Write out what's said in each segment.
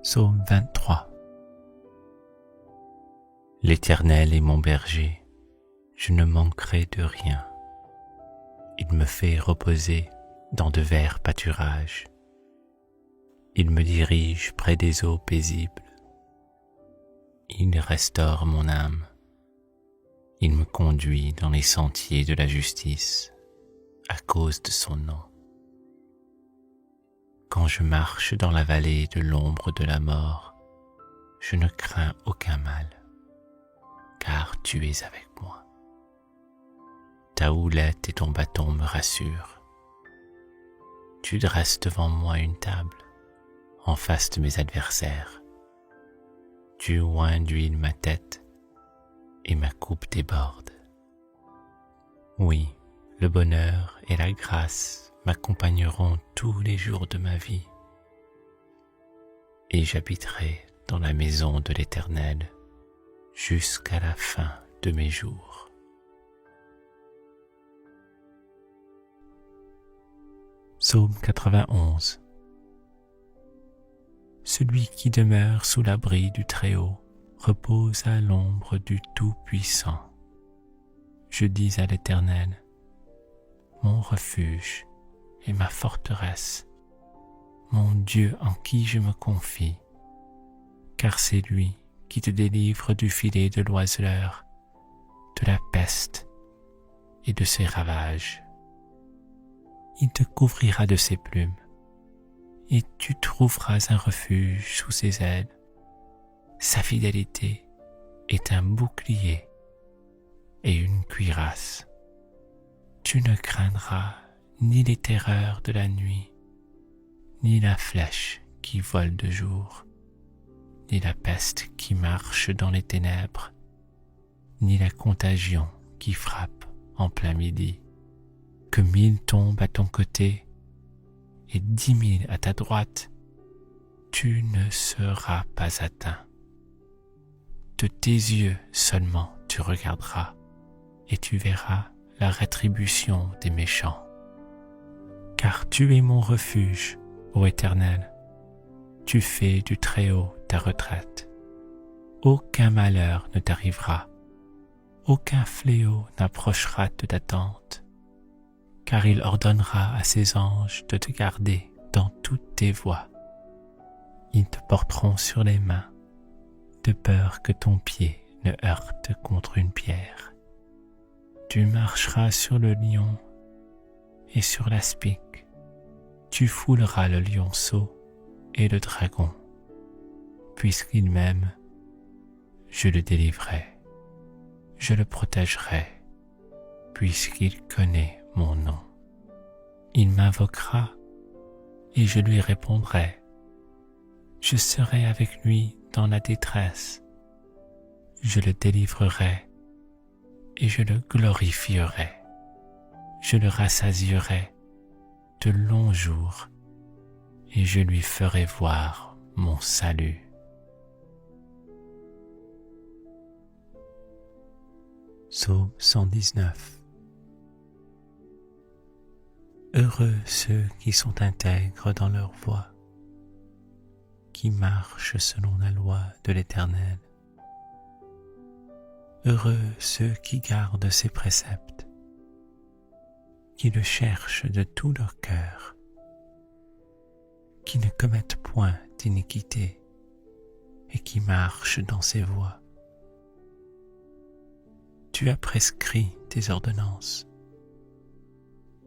Psaume 23. L'Éternel est mon berger, je ne manquerai de rien. Il me fait reposer dans de verts pâturages. Il me dirige près des eaux paisibles. Il restaure mon âme. Il me conduit dans les sentiers de la justice à cause de son nom. Quand je marche dans la vallée de l'ombre de la mort, je ne crains aucun mal, car tu es avec moi. Ta houlette et ton bâton me rassurent. Tu dresses devant moi une table, en face de mes adversaires. Tu oins d'huile ma tête, et ma coupe déborde. Oui, le bonheur et la grâce m'accompagneront tous les jours de ma vie, et j'habiterai dans la maison de l'Éternel jusqu'à la fin de mes jours. Psaume 91. Celui qui demeure sous l'abri du Très-Haut repose à l'ombre du Tout-Puissant. Je dis à l'Éternel, mon refuge et ma forteresse, mon Dieu en qui je me confie, car c'est lui qui te délivre du filet de l'oiseleur, de la peste et de ses ravages. Il te couvrira de ses plumes, et tu trouveras un refuge sous ses ailes. Sa fidélité est un bouclier et une cuirasse. Tu ne craindras ni les terreurs de la nuit, ni la flèche qui vole de jour, ni la peste qui marche dans les ténèbres, ni la contagion qui frappe en plein midi. Que 1000 tombent à ton côté et 10 000 à ta droite, tu ne seras pas atteint. De tes yeux seulement tu regarderas et tu verras la rétribution des méchants. Car tu es mon refuge, ô Éternel, tu fais du Très-Haut ta retraite. Aucun malheur ne t'arrivera, aucun fléau n'approchera de ta tente, car il ordonnera à ses anges de te garder dans toutes tes voies. Ils te porteront sur les mains, de peur que ton pied ne heurte contre une pierre. Tu marcheras sur le lion et sur l'aspic. Tu fouleras le lionceau et le dragon. Puisqu'il m'aime, je le délivrerai. Je le protégerai, puisqu'il connaît mon nom. Il m'invoquera et je lui répondrai. Je serai avec lui dans la détresse. Je le délivrerai et je le glorifierai. Je le rassasierai de longs jours et je lui ferai voir mon salut. Psaume 119. Heureux ceux qui sont intègres dans leur voie, qui marchent selon la loi de l'Éternel. Heureux ceux qui gardent ses préceptes, qui le cherchent de tout leur cœur, qui ne commettent point d'iniquité et qui marchent dans ses voies. Tu as prescrit tes ordonnances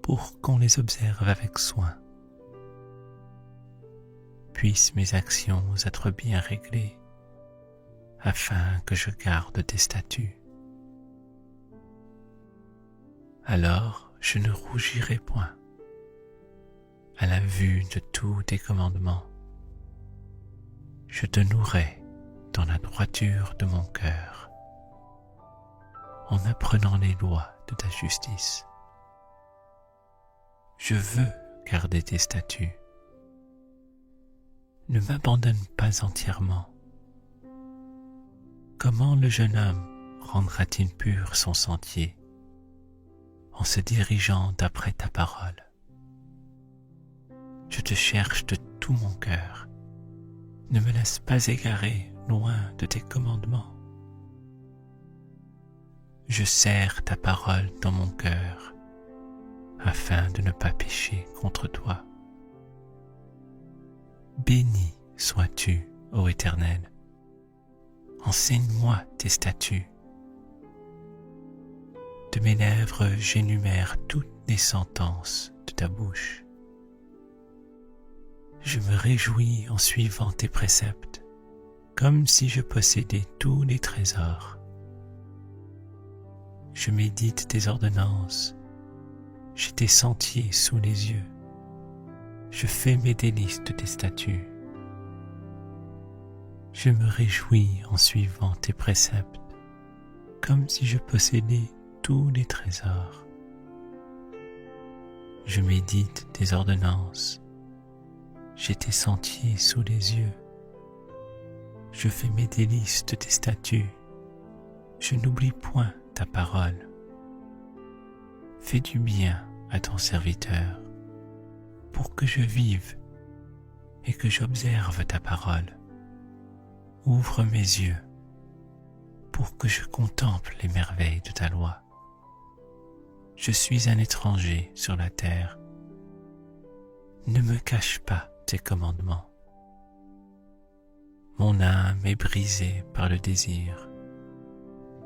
pour qu'on les observe avec soin. Puissent mes actions être bien réglées, afin que je garde tes statuts. Alors je ne rougirai point à la vue de tous tes commandements. Je te nourrai dans la droiture de mon cœur, en apprenant les lois de ta justice. Je veux garder tes statuts. Ne m'abandonne pas entièrement. Comment le jeune homme rendra-t-il pur son sentier en se dirigeant d'après ta parole? Je te cherche de tout mon cœur. Ne me laisse pas égarer loin de tes commandements. Je serre ta parole dans mon cœur, afin de ne pas pécher contre toi. Béni sois-tu, ô Éternel. Enseigne-moi tes statuts. De mes lèvres, j'énumère toutes les sentences de ta bouche. Je me réjouis en suivant tes préceptes, comme si je possédais tous les trésors. Je médite tes ordonnances, j'ai tes sentiers sous les yeux. Je fais mes délices de tes statuts. Je me réjouis en suivant tes préceptes, comme si je possédais tous les trésors. Je médite tes ordonnances, j'ai tes sentiers sous les yeux. Je fais mes délices de tes statuts, je n'oublie point ta parole. Fais du bien à ton serviteur, pour que je vive et que j'observe ta parole. Ouvre mes yeux, pour que je contemple les merveilles de ta loi. Je suis un étranger sur la terre. Ne me cache pas tes commandements. Mon âme est brisée par le désir,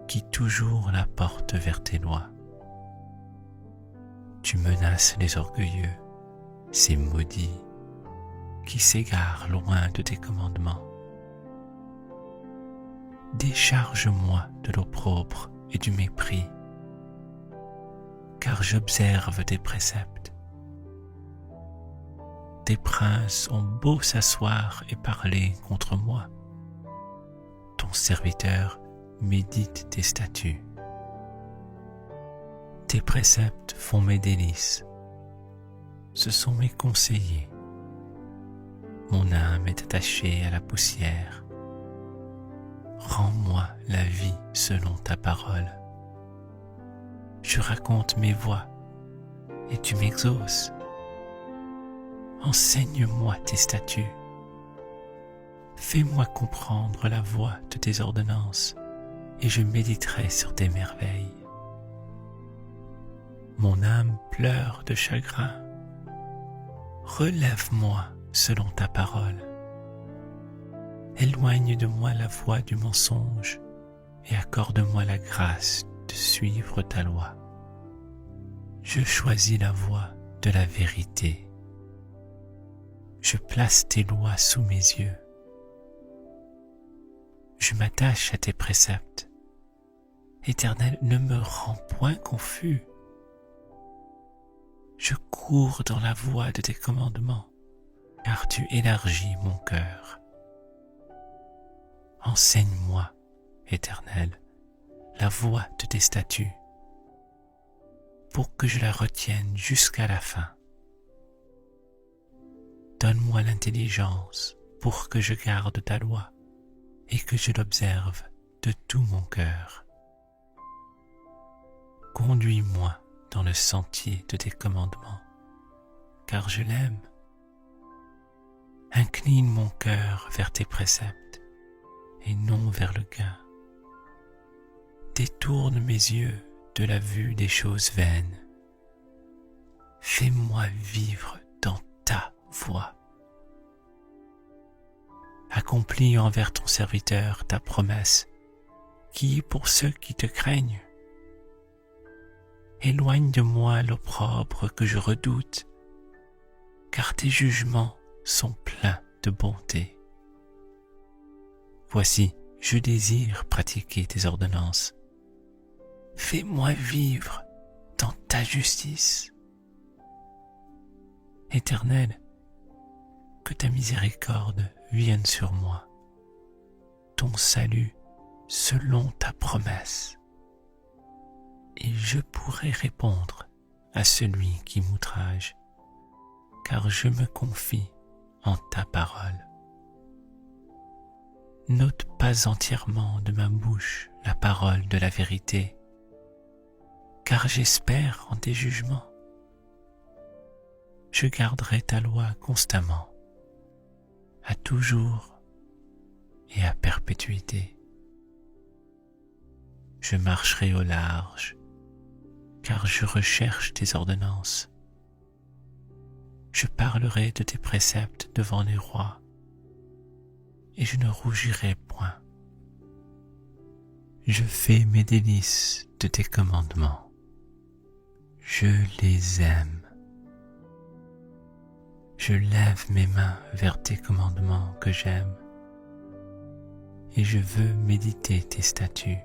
qui toujours la porte vers tes lois. Tu menaces les orgueilleux, ces maudits, qui s'égarent loin de tes commandements. Décharge-moi de l'opprobre et du mépris, car j'observe tes préceptes. Tes princes ont beau s'asseoir et parler contre moi. Ton serviteur médite tes statuts. Tes préceptes font mes délices. Ce sont mes conseillers. Mon âme est attachée à la poussière. Rends-moi la vie selon ta parole. Je raconte mes voies et tu m'exauces. Enseigne-moi tes statuts. Fais-moi comprendre la voie de tes ordonnances et je méditerai sur tes merveilles. Mon âme pleure de chagrin. Relève-moi selon ta parole. Éloigne de moi la voie du mensonge et accorde-moi la grâce de suivre ta loi. Je choisis la voie de la vérité. Je place tes lois sous mes yeux. Je m'attache à tes préceptes. Éternel, ne me rends point confus. Je cours dans la voie de tes commandements, car tu élargis mon cœur. Enseigne-moi, Éternel, la voie de tes statuts, pour que je la retienne jusqu'à la fin. Donne-moi l'intelligence pour que je garde ta loi et que je l'observe de tout mon cœur. Conduis-moi dans le sentier de tes commandements, car je l'aime. Incline mon cœur vers tes préceptes et non vers le gain. Détourne mes yeux de la vue des choses vaines. Fais-moi vivre dans ta voie. Accomplis envers ton serviteur ta promesse, qui est pour ceux qui te craignent. Éloigne de moi l'opprobre que je redoute, car tes jugements sont pleins de bonté. Voici, je désire pratiquer tes ordonnances. Fais-moi vivre dans ta justice. Éternel, que ta miséricorde vienne sur moi, ton salut selon ta promesse, et je pourrai répondre à celui qui m'outrage, car je me confie en ta parole. N'ôte pas entièrement de ma bouche la parole de la vérité, car j'espère en tes jugements. Je garderai ta loi constamment. À toujours, et à perpétuité. Je marcherai au large, car je recherche tes ordonnances. Je parlerai de tes préceptes devant les rois, et je ne rougirai point. Je fais mes délices de tes commandements. Je les aime. Je lève mes mains vers tes commandements que j'aime, et je veux méditer tes statuts.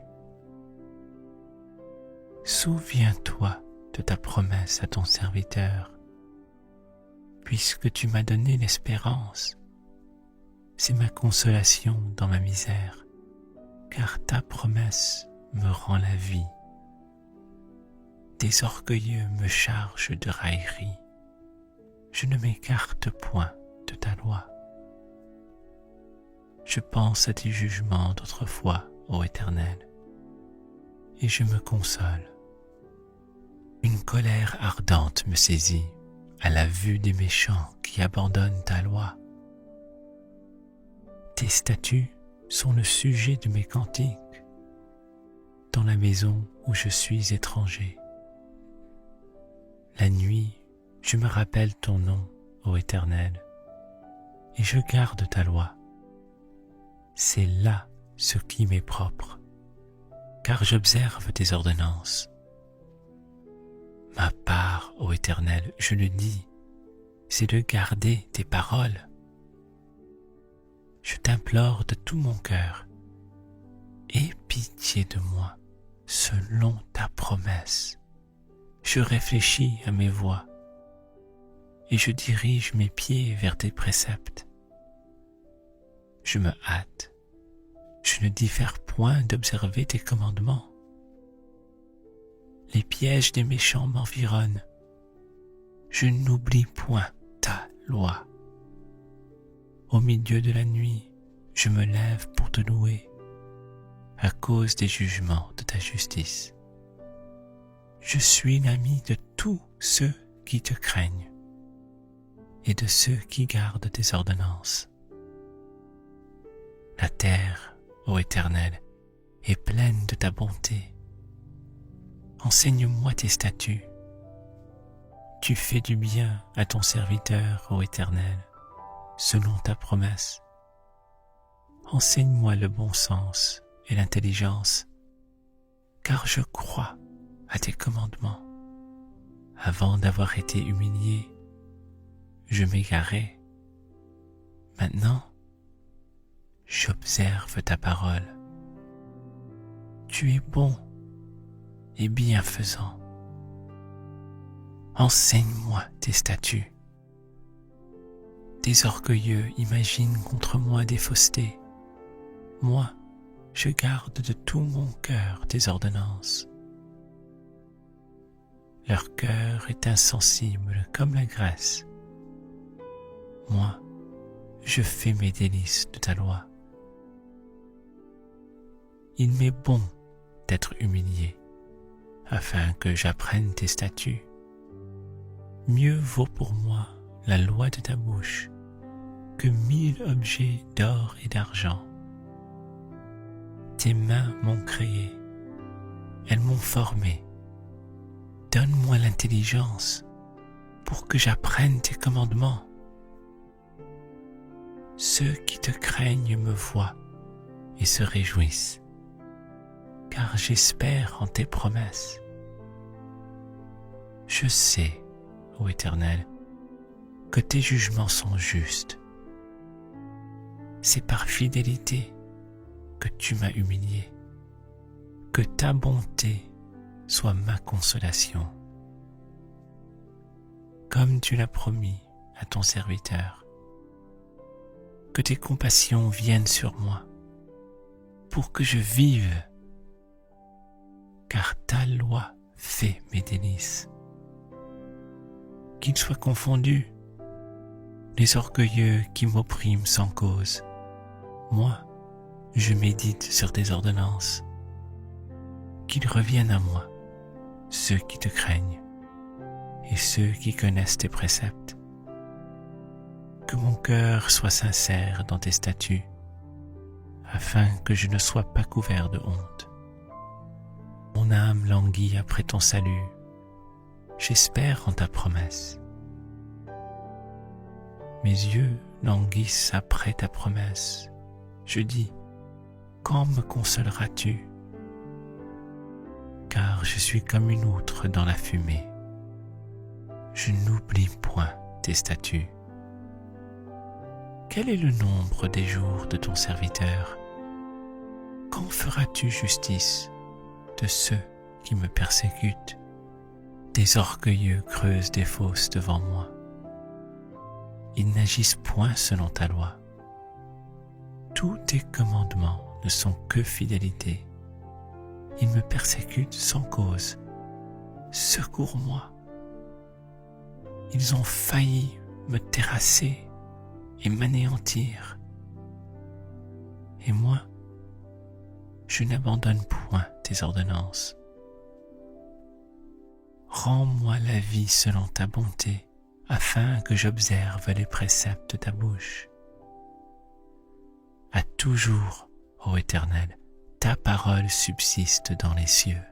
Souviens-toi de ta promesse à ton serviteur, puisque tu m'as donné l'espérance. C'est ma consolation dans ma misère, car ta promesse me rend la vie. Des orgueilleux me chargent de raillerie. Je ne m'écarte point de ta loi. Je pense à tes jugements d'autrefois, ô Éternel, et je me console. Une colère ardente me saisit à la vue des méchants qui abandonnent ta loi. Tes statuts sont le sujet de mes cantiques dans la maison où je suis étranger. La nuit, je me rappelle ton nom, ô Éternel, et je garde ta loi. C'est là ce qui m'est propre, car j'observe tes ordonnances. Ma part, ô Éternel, je le dis, c'est de garder tes paroles. Je t'implore de tout mon cœur, aie pitié de moi selon ta promesse. Je réfléchis à mes voies et je dirige mes pieds vers tes préceptes. Je me hâte, je ne diffère point d'observer tes commandements. Les pièges des méchants m'environnent. Je n'oublie point ta loi. Au milieu de la nuit, je me lève pour te louer à cause des jugements de ta justice. Je suis l'ami de tous ceux qui te craignent et de ceux qui gardent tes ordonnances. La terre, ô Éternel, est pleine de ta bonté. Enseigne-moi tes statuts. Tu fais du bien à ton serviteur, ô Éternel, selon ta promesse. Enseigne-moi le bon sens et l'intelligence, car je crois à tes commandements. Avant d'avoir été humilié, je m'égarais. Maintenant, j'observe ta parole. Tu es bon et bienfaisant. Enseigne-moi tes statuts. Des orgueilleux imaginent contre moi des faussetés. Moi, je garde de tout mon cœur tes ordonnances. Leur cœur est insensible comme la graisse. Moi, je fais mes délices de ta loi. Il m'est bon d'être humilié, afin que j'apprenne tes statuts. Mieux vaut pour moi la loi de ta bouche que 1000 objets d'or et d'argent. Tes mains m'ont créé, elles m'ont formé. Donne-moi l'intelligence pour que j'apprenne tes commandements. Ceux qui te craignent me voient et se réjouissent, car j'espère en tes promesses. Je sais, ô Éternel, que tes jugements sont justes. C'est par fidélité que tu m'as humilié. Que ta bonté soit ma consolation. Comme tu l'as promis à ton serviteur. Que tes compassions viennent sur moi, pour que je vive, car ta loi fait mes délices. Qu'ils soient confondus, les orgueilleux qui m'oppriment sans cause. Moi, je médite sur tes ordonnances. Qu'ils reviennent à moi, ceux qui te craignent, et ceux qui connaissent tes préceptes. Que mon cœur soit sincère dans tes statuts, afin que je ne sois pas couvert de honte. Mon âme languit après ton salut, j'espère en ta promesse. Mes yeux languissent après ta promesse, je dis, quand me consoleras-tu? Car je suis comme une outre dans la fumée, je n'oublie point tes statuts. Quel est le nombre des jours de ton serviteur? Quand feras-tu justice de ceux qui me persécutent? Des orgueilleux creusent des fosses devant moi. Ils n'agissent point selon ta loi. Tous tes commandements ne sont que fidélité. Ils me persécutent sans cause. Secours-moi. Ils ont failli me terrasser et m'anéantir. Et moi, je n'abandonne point tes ordonnances. Rends-moi la vie selon ta bonté, afin que j'observe les préceptes de ta bouche. À toujours, ô Éternel, ta parole subsiste dans les cieux.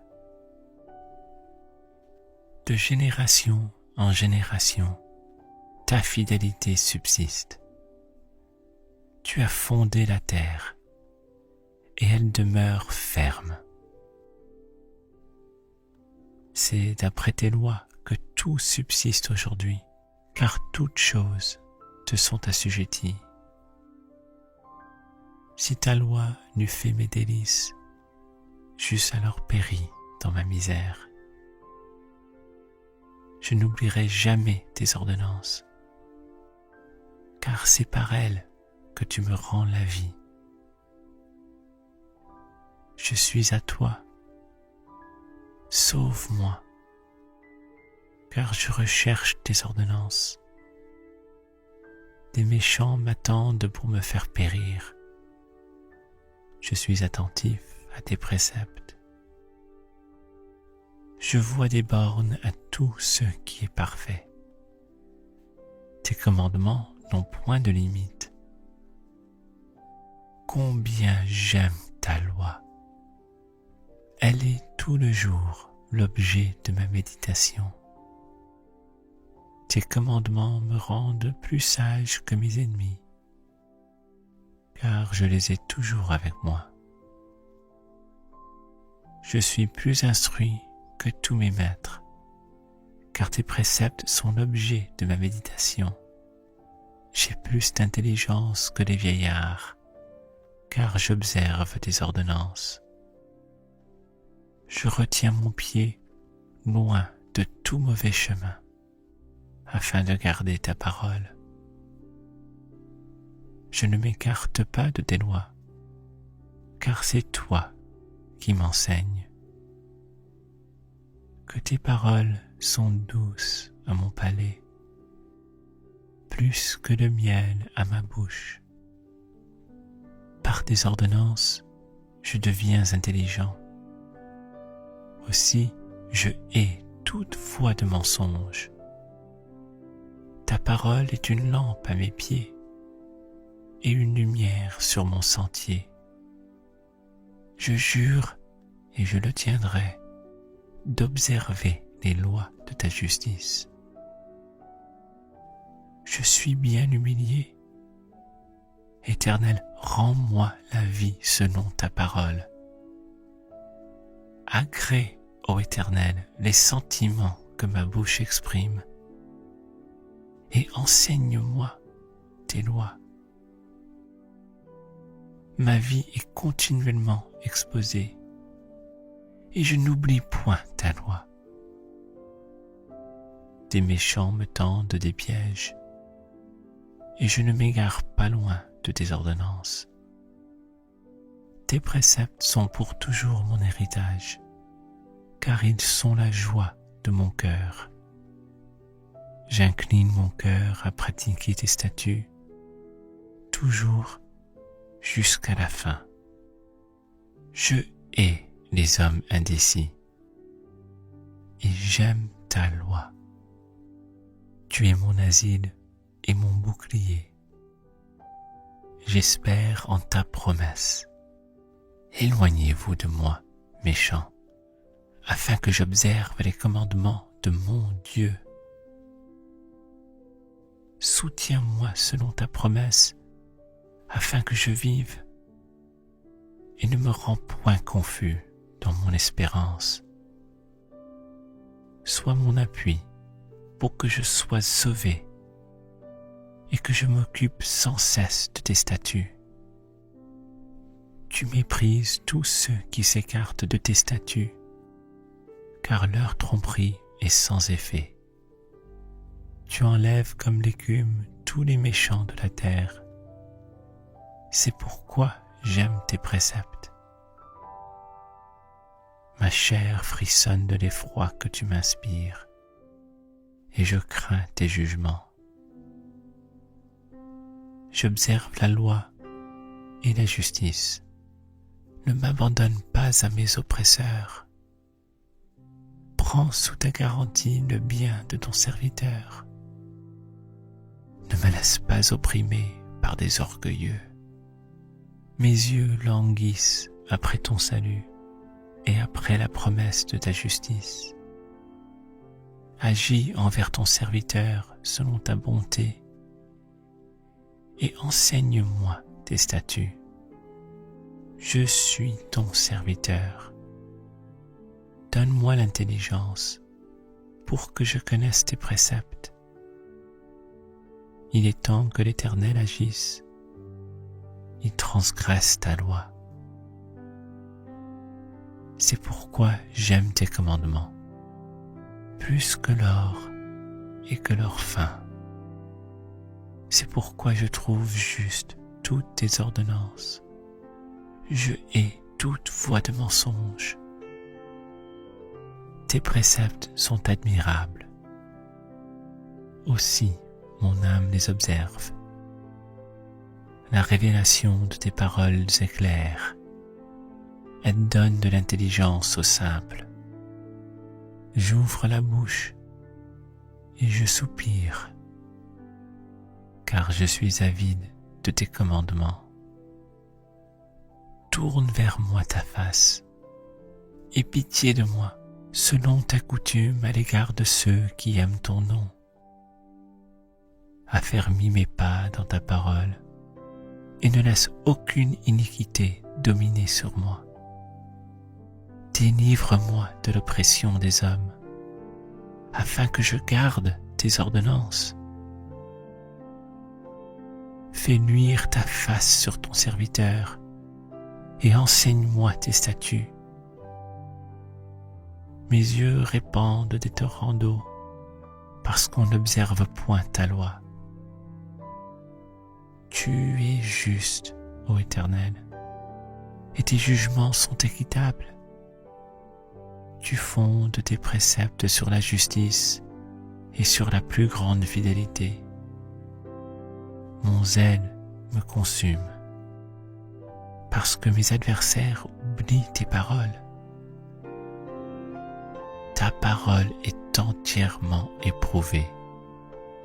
De génération en génération, ta fidélité subsiste. Tu as fondé la terre, et elle demeure ferme. C'est d'après tes lois que tout subsiste aujourd'hui, car toutes choses te sont assujetties. Si ta loi n'eût fait mes délices, j'eusse alors péri dans ma misère. Je n'oublierai jamais tes ordonnances, car c'est par elles que tu me rends la vie. Je suis à toi, sauve-moi, car je recherche tes ordonnances. Des méchants m'attendent pour me faire périr. Je suis attentif à tes préceptes. Je vois des bornes à tout ce qui est parfait. Tes commandements n'ont point de limite. Combien j'aime ta loi! Elle est tout le jour l'objet de ma méditation. Tes commandements me rendent plus sage que mes ennemis, car je les ai toujours avec moi. Je suis plus instruit que tous mes maîtres, car tes préceptes sont l'objet de ma méditation. J'ai plus d'intelligence que les vieillards, car j'observe tes ordonnances. Je retiens mon pied loin de tout mauvais chemin, afin de garder ta parole. Je ne m'écarte pas de tes lois, car c'est toi qui m'enseignes. Que tes paroles sont douces à mon palais, plus que le miel à ma bouche. Par tes ordonnances, je deviens intelligent. Aussi, je hais toute voix de mensonge. Ta parole est une lampe à mes pieds et une lumière sur mon sentier. Je jure, et je le tiendrai, d'observer les lois de ta justice. Je suis bien humilié. Éternel, rends-moi la vie selon ta parole. Agrée, ô Éternel, les sentiments que ma bouche exprime, et enseigne-moi tes lois. Ma vie est continuellement exposée, et je n'oublie point ta loi. Des méchants me tendent des pièges, et je ne m'égare pas loin de tes ordonnances. Tes préceptes sont pour toujours mon héritage, car ils sont la joie de mon cœur. J'incline mon cœur à pratiquer tes statuts, toujours jusqu'à la fin. Je hais les hommes indécis, et j'aime ta loi. Tu es mon asile et mon bouclier. j'espère en ta promesse. Éloignez-vous de moi, méchants, afin que j'observe les commandements de mon Dieu. Soutiens-moi selon ta promesse, afin que je vive, et ne me rends point confus dans mon espérance. Sois mon appui pour que je sois sauvé et que je m'occupe sans cesse de tes statuts. Tu méprises tous ceux qui s'écartent de tes statuts, car leur tromperie est sans effet. Tu enlèves comme l'écume tous les méchants de la terre. C'est pourquoi j'aime tes préceptes. Ma chair frissonne de l'effroi que tu m'inspires, et je crains tes jugements. J'observe la loi et la justice. Ne m'abandonne pas à mes oppresseurs. Prends sous ta garantie le bien de ton serviteur. Ne me laisse pas opprimer par des orgueilleux. Mes yeux languissent après ton salut et après la promesse de ta justice. Agis envers ton serviteur selon ta bonté et enseigne-moi tes statuts. Je suis ton serviteur. Donne-moi l'intelligence pour que je connaisse tes préceptes. Il est temps que l'Éternel agisse. Il transgresse ta loi. C'est pourquoi j'aime tes commandements, plus que l'or et que leur fin. C'est pourquoi je trouve juste toutes tes ordonnances. Je hais toute voie de mensonge. Tes préceptes sont admirables. Aussi, mon âme les observe. La révélation de tes paroles est claire. Elle donne de l'intelligence aux simples. J'ouvre la bouche et je soupire, car je suis avide de tes commandements. Tourne vers moi ta face, aie pitié de moi, selon ta coutume à l'égard de ceux qui aiment ton nom. Affermis mes pas dans ta parole, et ne laisse aucune iniquité dominer sur moi. Délivre-moi de l'oppression des hommes, afin que je garde tes ordonnances. Fais luire ta face sur ton serviteur, et enseigne-moi tes statuts. Mes yeux répandent des torrents d'eau, parce qu'on n'observe point ta loi. Tu es juste, ô Éternel, et tes jugements sont équitables. Tu fondes tes préceptes sur la justice et sur la plus grande fidélité. Mon zèle me consume, parce que mes adversaires oublient tes paroles. Ta parole est entièrement éprouvée,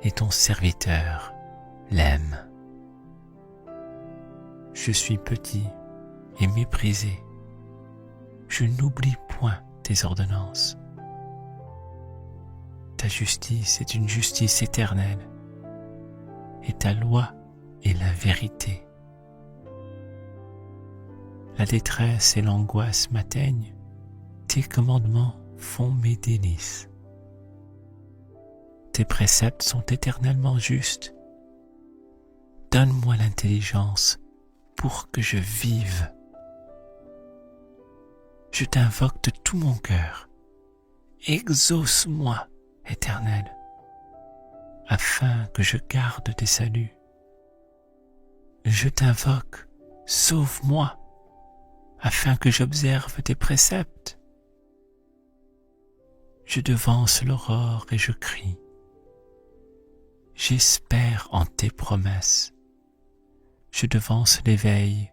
et ton serviteur l'aime. Je suis petit et méprisé. Je n'oublie point tes ordonnances. Ta justice est une justice éternelle, et ta loi est la vérité. La détresse et l'angoisse m'atteignent, tes commandements font mes délices. Tes préceptes sont éternellement justes. Donne-moi l'intelligence pour que je vive. Je t'invoque de tout mon cœur. Exauce-moi, Éternel, afin que je garde tes saluts. Je t'invoque, sauve-moi, afin que j'observe tes préceptes. Je devance l'aurore et je crie. J'espère en tes promesses. Je devance l'éveil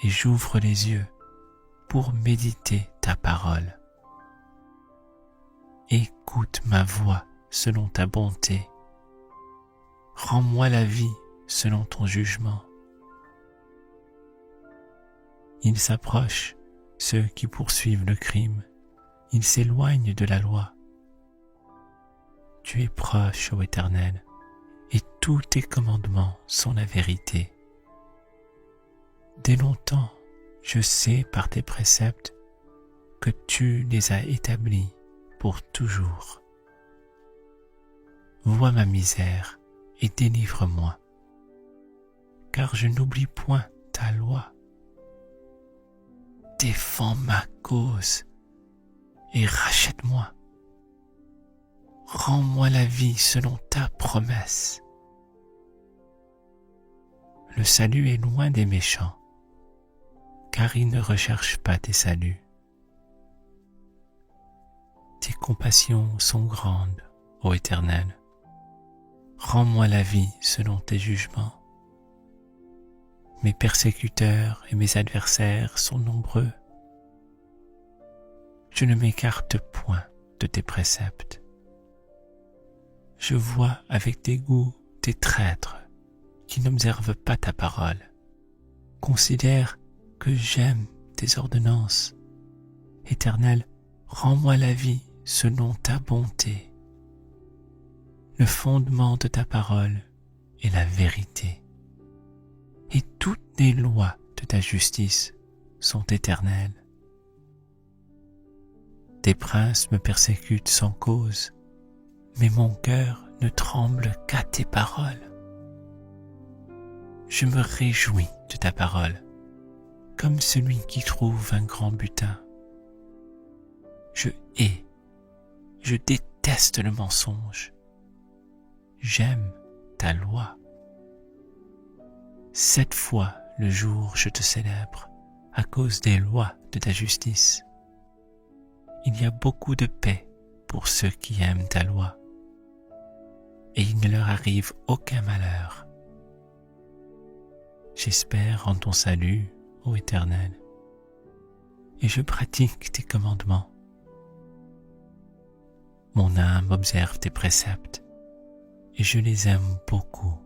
et j'ouvre les yeux pour méditer ta parole. Écoute ma voix selon ta bonté. Rends-moi la vie selon ton jugement. Ils s'approchent, ceux qui poursuivent le crime. Ils s'éloignent de la loi. Tu es proche, ô Éternel, et tous tes commandements sont la vérité. Dès longtemps, je sais par tes préceptes que tu les as établis pour toujours. Vois ma misère et délivre-moi, car je n'oublie point ta loi. Défends ma cause et rachète-moi. Rends-moi la vie selon ta promesse. Le salut est loin des méchants, car ils ne recherchent pas tes saluts. Tes compassions sont grandes, ô Éternel. Rends-moi la vie selon tes jugements. Mes persécuteurs et mes adversaires sont nombreux. Je ne m'écarte point de tes préceptes. Je vois avec dégoût tes traîtres qui n'observent pas ta parole. Considère que j'aime tes ordonnances. Éternel, rends-moi la vie selon ta bonté. Le fondement de ta parole est la vérité. Et toutes les lois de ta justice sont éternelles. Tes princes me persécutent sans cause, mais mon cœur ne tremble qu'à tes paroles. Je me réjouis de ta parole, comme celui qui trouve un grand butin. Je déteste le mensonge. J'aime ta loi. 7 fois le jour je te célèbre à cause des lois de ta justice. Il y a beaucoup de paix pour ceux qui aiment ta loi, et il ne leur arrive aucun malheur. J'espère en ton salut, ô Éternel, et je pratique tes commandements. Mon âme observe tes préceptes, et je les aime beaucoup.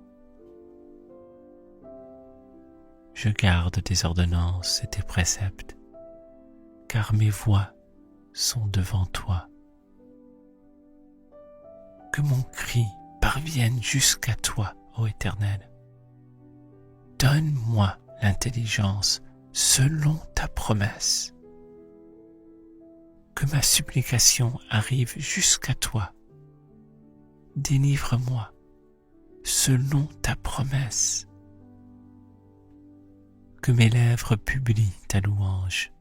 Je garde tes ordonnances et tes préceptes, car mes voies sont devant toi. Que mon cri parvienne jusqu'à toi, ô Éternel. Donne-moi l'intelligence selon ta promesse. Que ma supplication arrive jusqu'à toi. Délivre-moi selon ta promesse. Que mes lèvres publient ta louange,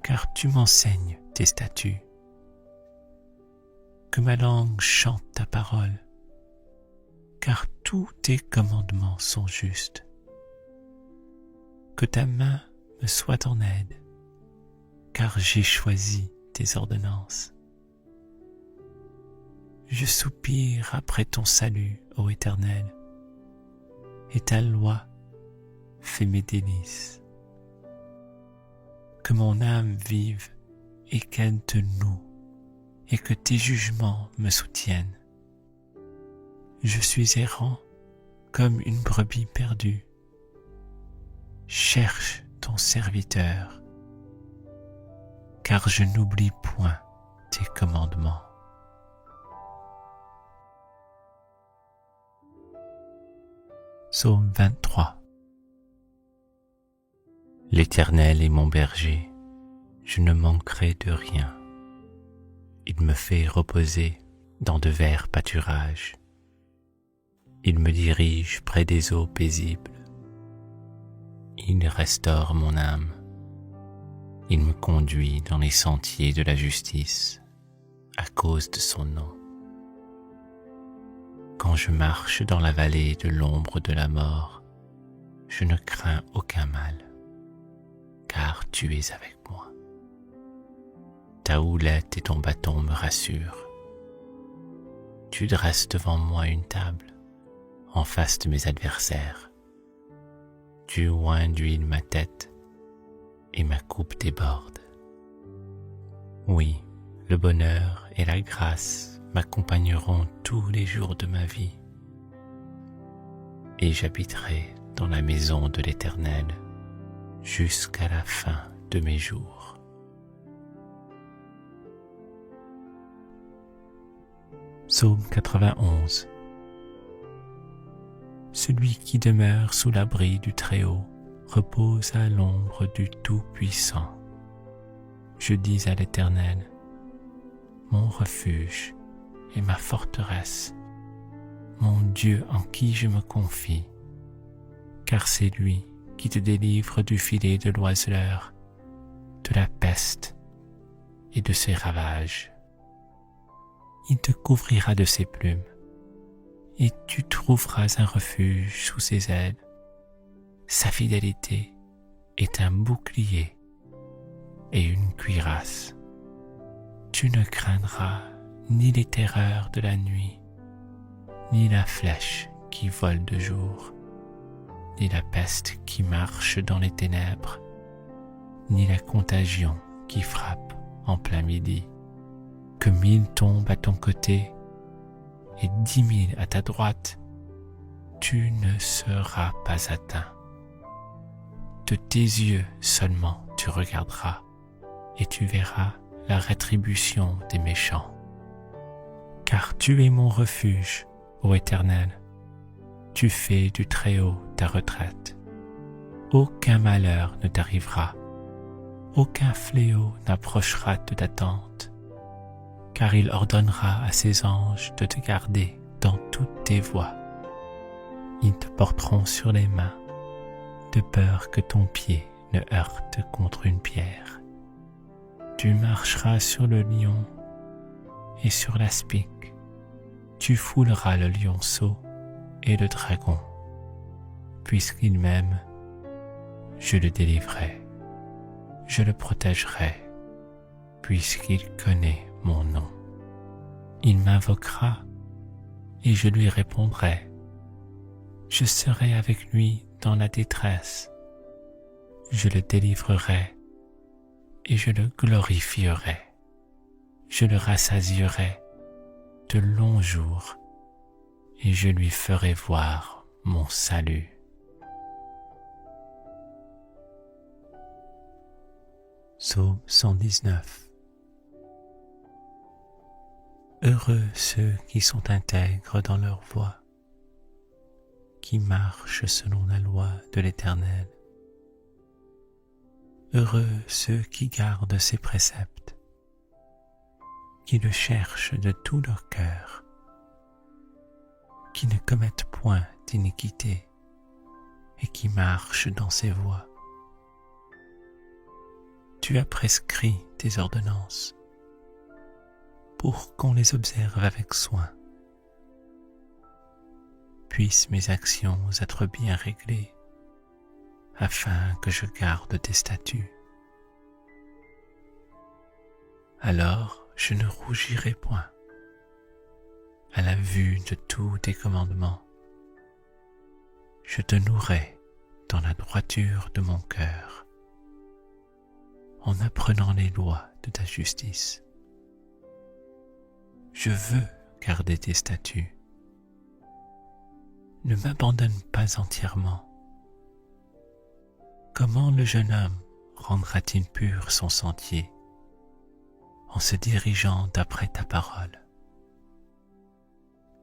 car tu m'enseignes tes statuts. Que ma langue chante ta parole, car tous tes commandements sont justes. Que ta main me soit en aide, car j'ai choisi tes ordonnances. Je soupire après ton salut, ô Éternel, et ta loi fait mes délices. Que mon âme vive et qu'elle te loue, et que tes jugements me soutiennent. Je suis errant comme une brebis perdue. Cherche ton serviteur, car je n'oublie point tes commandements. Psaume 23. L'Éternel est mon berger, je ne manquerai de rien. Il me fait reposer dans de verts pâturages. Il me dirige près des eaux paisibles. Il restaure mon âme. Il me conduit dans les sentiers de la justice à cause de son nom. Quand je marche dans la vallée de l'ombre de la mort, je ne crains aucun mal, car tu es avec moi. Ta houlette et ton bâton me rassurent. Tu dresses devant moi une table, en face de mes adversaires. Tu oins d'huile ma tête, et ma coupe déborde. Oui, le bonheur et la grâce m'accompagneront tous les jours de ma vie, et j'habiterai dans la maison de l'Éternel jusqu'à la fin de mes jours. Psaume 91. Celui qui demeure sous l'abri du Très-Haut repose à l'ombre du Tout-Puissant. Je dis à l'Éternel, mon refuge et ma forteresse, mon Dieu en qui je me confie, car c'est lui qui te délivre du filet de l'oiseleur, de la peste et de ses ravages. Il te couvrira de ses plumes, et tu trouveras un refuge sous ses ailes. Sa fidélité est un bouclier et une cuirasse. Tu ne craindras ni les terreurs de la nuit, ni la flèche qui vole de jour, ni la peste qui marche dans les ténèbres, ni la contagion qui frappe en plein midi. Que 1000 tombent à ton côté et 10 000 à ta droite, tu ne seras pas atteint. De tes yeux seulement tu regarderas et tu verras la rétribution des méchants. Car tu es mon refuge, ô Éternel, tu fais du Très-Haut ta retraite. Aucun malheur ne t'arrivera, aucun fléau n'approchera de ta tente, car il ordonnera à ses anges de te garder dans toutes tes voies. Ils te porteront sur les mains, de peur que ton pied ne heurte contre une pierre. Tu marcheras sur le lion et sur l'aspic. Tu fouleras le lionceau et le dragon. Puisqu'il m'aime, je le délivrerai. Je le protégerai, puisqu'il connaît mon nom. Il m'invoquera et je lui répondrai. Je serai avec lui dans la détresse. Je le délivrerai et je le glorifierai. Je le rassasierai de longs jours et je lui ferai voir mon salut. Psaume 119. Heureux ceux qui sont intègres dans leur voie, qui marchent selon la loi de l'Éternel. Heureux ceux qui gardent ses préceptes, qui le cherchent de tout leur cœur, qui ne commettent point d'iniquité et qui marchent dans ses voies. Tu as prescrit tes ordonnances pour qu'on les observe avec soin. Puissent mes actions être bien réglées, afin que je garde tes statuts. Alors je ne rougirai point à la vue de tous tes commandements. Je te nouerai dans la droiture de mon cœur, en apprenant les lois de ta justice. Je veux garder tes statuts. Ne m'abandonne pas entièrement. Comment le jeune homme rendra-t-il pur son sentier en se dirigeant d'après ta parole?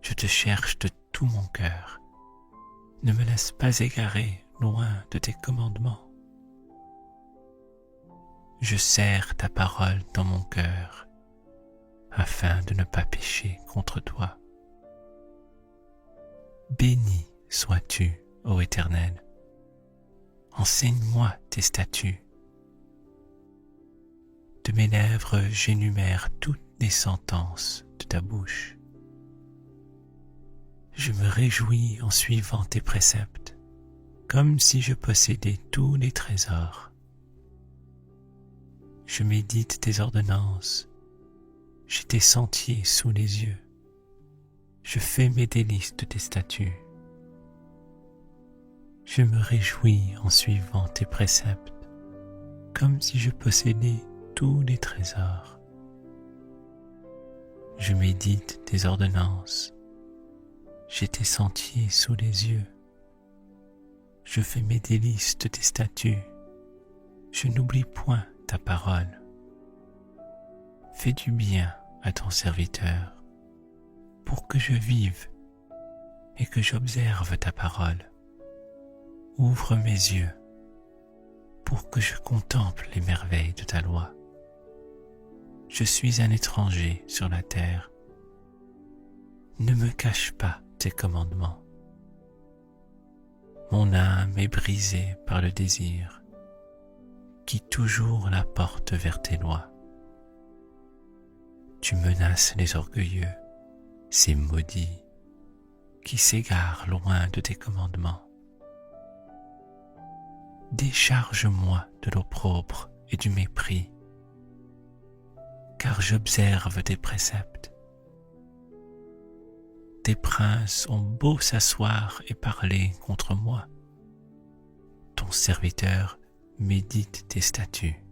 Je te cherche de tout mon cœur. Ne me laisse pas égarer loin de tes commandements. Je serre ta parole dans mon cœur, afin de ne pas pécher contre toi. Béni sois-tu, ô Éternel. Enseigne-moi tes statuts. De mes lèvres j'énumère toutes les sentences de ta bouche. Je me réjouis en suivant tes préceptes, comme si je possédais tous les trésors. Je médite tes ordonnances, j'ai tes sentiers sous les yeux. Je fais mes délices de tes statuts. Je me réjouis en suivant tes préceptes, comme si je possédais tous les trésors. Je médite tes ordonnances, j'ai tes sentiers sous les yeux. Je fais mes délices de tes statuts, je n'oublie point ta parole. Fais du bien à ton serviteur, pour que je vive et que j'observe ta parole. Ouvre mes yeux, pour que je contemple les merveilles de ta loi. Je suis un étranger sur la terre. Ne me cache pas tes commandements. Mon âme est brisée par le désir, qui toujours la porte vers tes lois. Tu menaces les orgueilleux, ces maudits, qui s'égarent loin de tes commandements. Décharge-moi de l'opprobre et du mépris, car j'observe tes préceptes. Tes princes ont beau s'asseoir et parler contre moi, ton serviteur médite tes statuts.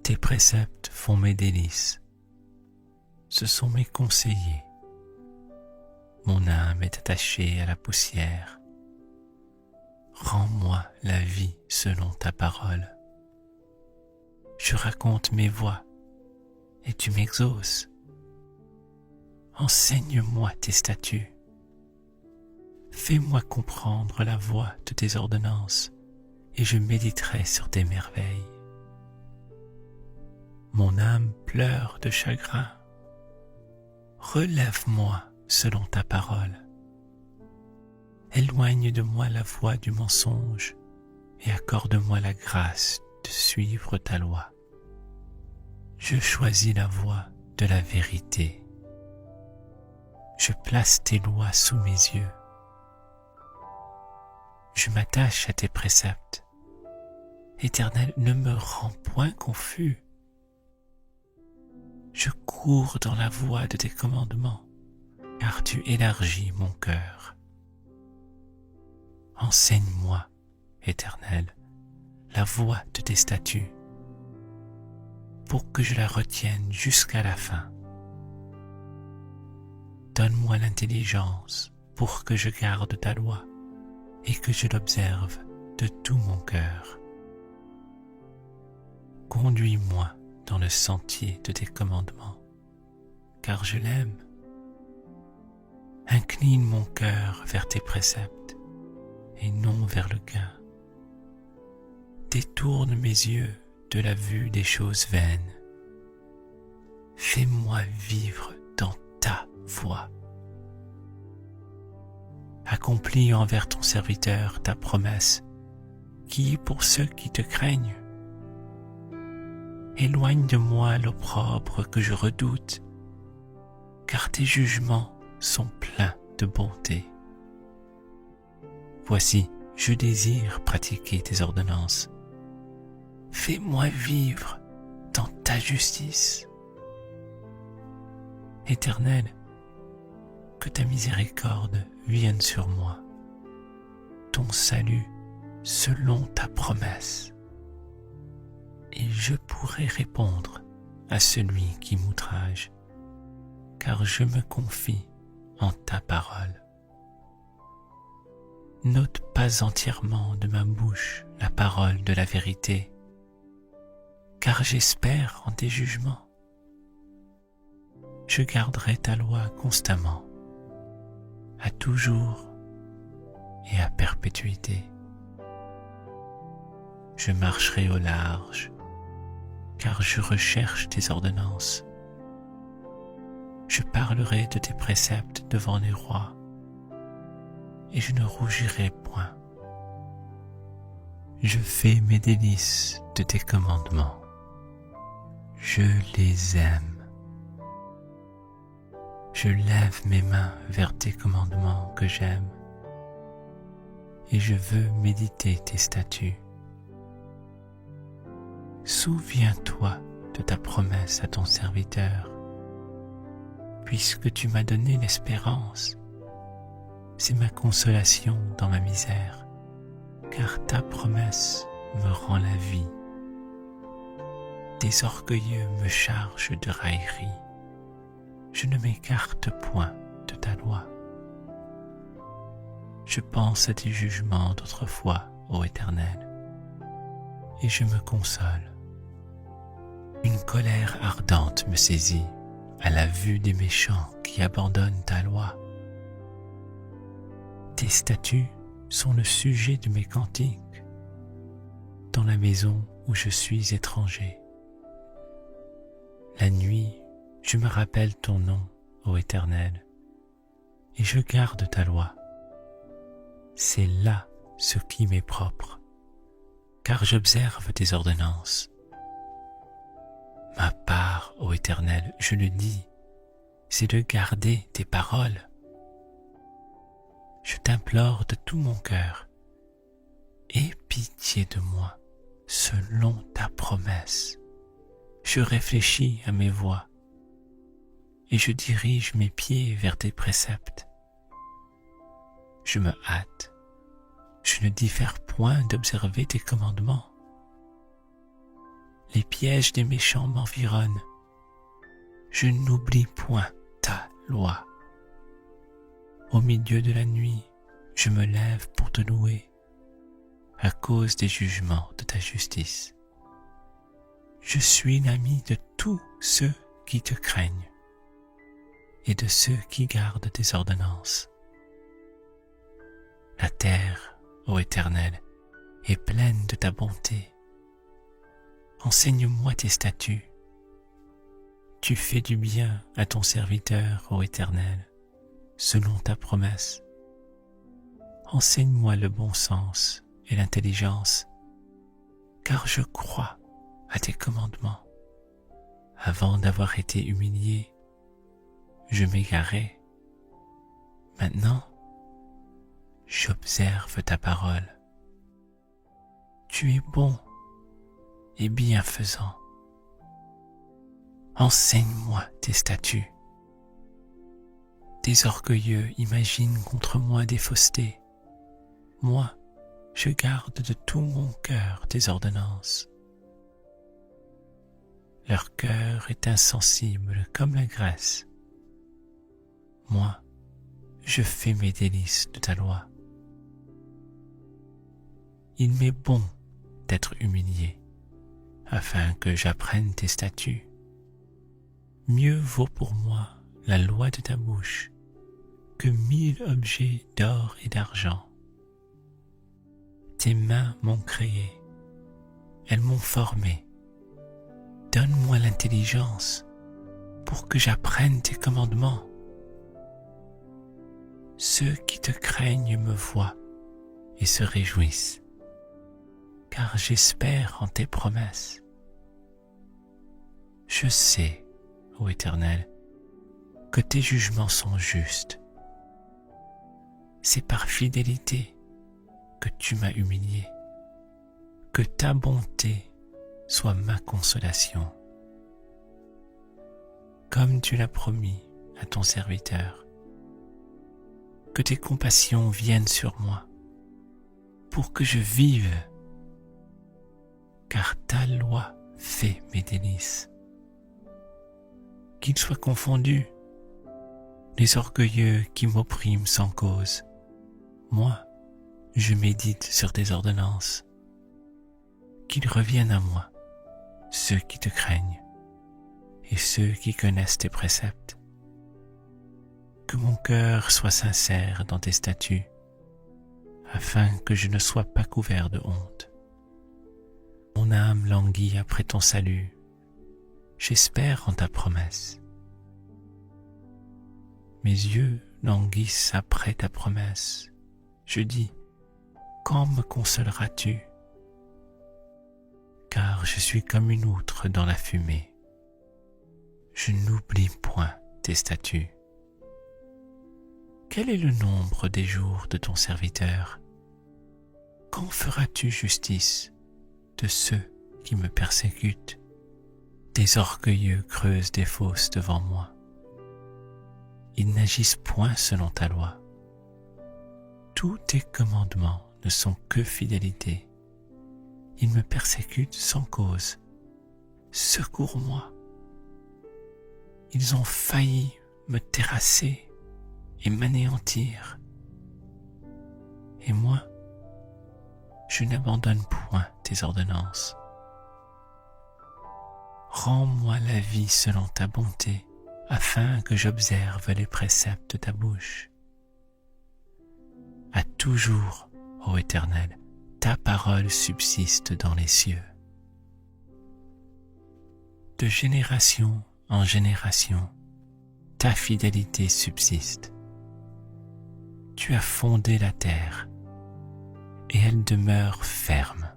Tes préceptes font mes délices, ce sont mes conseillers. Mon âme est attachée à la poussière. Rends-moi la vie selon ta parole. Je raconte mes voies et tu m'exauces. Enseigne-moi tes statuts. Fais-moi comprendre la voie de tes ordonnances et je méditerai sur tes merveilles. Mon âme pleure de chagrin. Relève-moi selon ta parole. Éloigne de moi la voie du mensonge et accorde-moi la grâce de suivre ta loi. Je choisis la voie de la vérité. Je place tes lois sous mes yeux. Je m'attache à tes préceptes. Éternel, ne me rends point confus. Je cours dans la voie de tes commandements, car tu élargis mon cœur. Enseigne-moi, Éternel, la voie de tes statuts, pour que je la retienne jusqu'à la fin. Donne-moi l'intelligence pour que je garde ta loi et que je l'observe de tout mon cœur. Conduis-moi dans le sentier de tes commandements, car je l'aime. Incline mon cœur vers tes préceptes et non vers le gain. Détourne mes yeux de la vue des choses vaines. Fais-moi vivre dans ta voie. Accomplis envers ton serviteur ta promesse, qui est pour ceux qui te craignent. Éloigne de moi l'opprobre que je redoute, car tes jugements sont pleins de bonté. Voici, je désire pratiquer tes ordonnances. Fais-moi vivre dans ta justice. Éternel, que ta miséricorde vienne sur moi, ton salut selon ta promesse, et je pourrai répondre à celui qui m'outrage, car je me confie en ta parole. N'ôte pas entièrement de ma bouche la parole de la vérité, car j'espère en tes jugements. Je garderai ta loi constamment, à toujours et à perpétuité. Je marcherai au large, car je recherche tes ordonnances. Je parlerai de tes préceptes devant les rois, et je ne rougirai point. Je fais mes délices de tes commandements. Je les aime. Je lève mes mains vers tes commandements que j'aime, et je veux méditer tes statuts. Souviens-toi de ta promesse à ton serviteur, puisque tu m'as donné l'espérance. C'est ma consolation dans ma misère, car ta promesse me rend la vie. Des orgueilleux me chargent de raillerie. Je ne m'écarte point de ta loi. Je pense à tes jugements d'autrefois, ô Éternel. et je me console. Une colère ardente me saisit à la vue des méchants qui abandonnent ta loi. Tes statuts sont le sujet de mes cantiques dans la maison où je suis étranger. La nuit, je me rappelle ton nom, ô Éternel, et je garde ta loi. C'est là ce qui m'est propre, car j'observe tes ordonnances. Ma part, ô Éternel, je le dis, c'est de garder tes paroles. Je t'implore de tout mon cœur, aie pitié de moi selon ta promesse. Je réfléchis à mes voies et je dirige mes pieds vers tes préceptes. Je me hâte, je ne diffère point d'observer tes commandements. Les pièges des méchants m'environnent. Je n'oublie point ta loi. Au milieu de la nuit, je me lève pour te louer à cause des jugements de ta justice. Je suis l'ami de tous ceux qui te craignent et de ceux qui gardent tes ordonnances. La terre, ô Éternel, est pleine de ta bonté. Enseigne-moi tes statuts. Tu fais du bien à ton serviteur, ô Éternel, selon ta promesse. Enseigne-moi le bon sens et l'intelligence, car je crois à tes commandements. Avant d'avoir été humilié, je m'égarais. Maintenant, j'observe ta parole. Tu es bon et bienfaisant. Enseigne-moi tes statuts. Des orgueilleux imaginent contre moi des faussetés. Moi, je garde de tout mon cœur tes ordonnances. Leur cœur est insensible comme la graisse. Moi, je fais mes délices de ta loi. Il m'est bon d'être humilié, afin que j'apprenne tes statuts. Mieux vaut pour moi la loi de ta bouche que 1000 objets d'or et d'argent. Tes mains m'ont créé, elles m'ont formé. Donne-moi l'intelligence pour que j'apprenne tes commandements. Ceux qui te craignent me voient et se réjouissent, car j'espère en tes promesses. Je sais, ô Éternel, que tes jugements sont justes. C'est par fidélité que tu m'as humilié. Que ta bonté soit ma consolation. Comme tu l'as promis à ton serviteur, que tes compassions viennent sur moi, pour que je vive, car ta loi fait mes délices. Qu'ils soient confondus les orgueilleux qui m'oppriment sans cause. Moi, je médite sur tes ordonnances. Qu'ils reviennent à moi, ceux qui te craignent et ceux qui connaissent tes préceptes. Que mon cœur soit sincère dans tes statuts, afin que je ne sois pas couvert de honte. Mon âme languit après ton salut. J'espère en ta promesse. Mes yeux languissent après ta promesse. Je dis, quand me consoleras-tu? Car je suis comme une outre dans la fumée. Je n'oublie point tes statuts. Quel est le nombre des jours de ton serviteur? Quand feras-tu justice de ceux qui me persécutent? Des orgueilleux creusent des fosses devant moi. Ils n'agissent point selon ta loi. Tous tes commandements ne sont que fidélité. Ils me persécutent sans cause. Secours-moi. Ils ont failli me terrasser et m'anéantir. Et moi, je n'abandonne point tes ordonnances. Rends-moi la vie selon ta bonté, afin que j'observe les préceptes de ta bouche. À toujours, ô Éternel, ta parole subsiste dans les cieux. De génération en génération, ta fidélité subsiste. Tu as fondé la terre, et elle demeure ferme.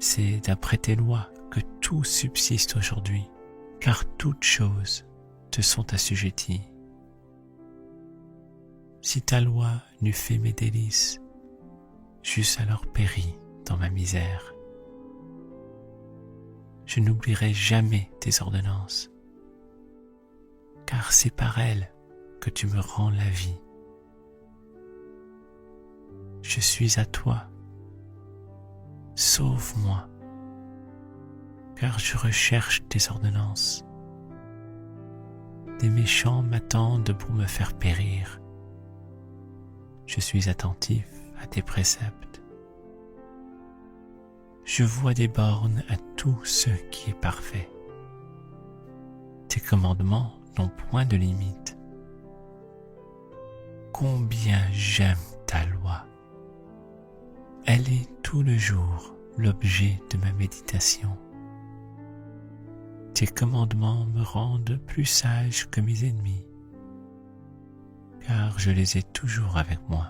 C'est d'après tes lois que tout subsiste aujourd'hui, car toutes choses te sont assujetties. Si ta loi n'eût fait mes délices, j'eusse alors péri dans ma misère. Je n'oublierai jamais tes ordonnances, car c'est par elles que tu me rends la vie. Je suis à toi. Sauve-moi, car je recherche tes ordonnances. Des méchants m'attendent pour me faire périr. Je suis attentif à tes préceptes. Je vois des bornes à tout ce qui est parfait. Tes commandements n'ont point de limite. Combien j'aime ta loi! Elle est tout le jour l'objet de ma méditation. Tes commandements me rendent plus sage que mes ennemis, car je les ai toujours avec moi.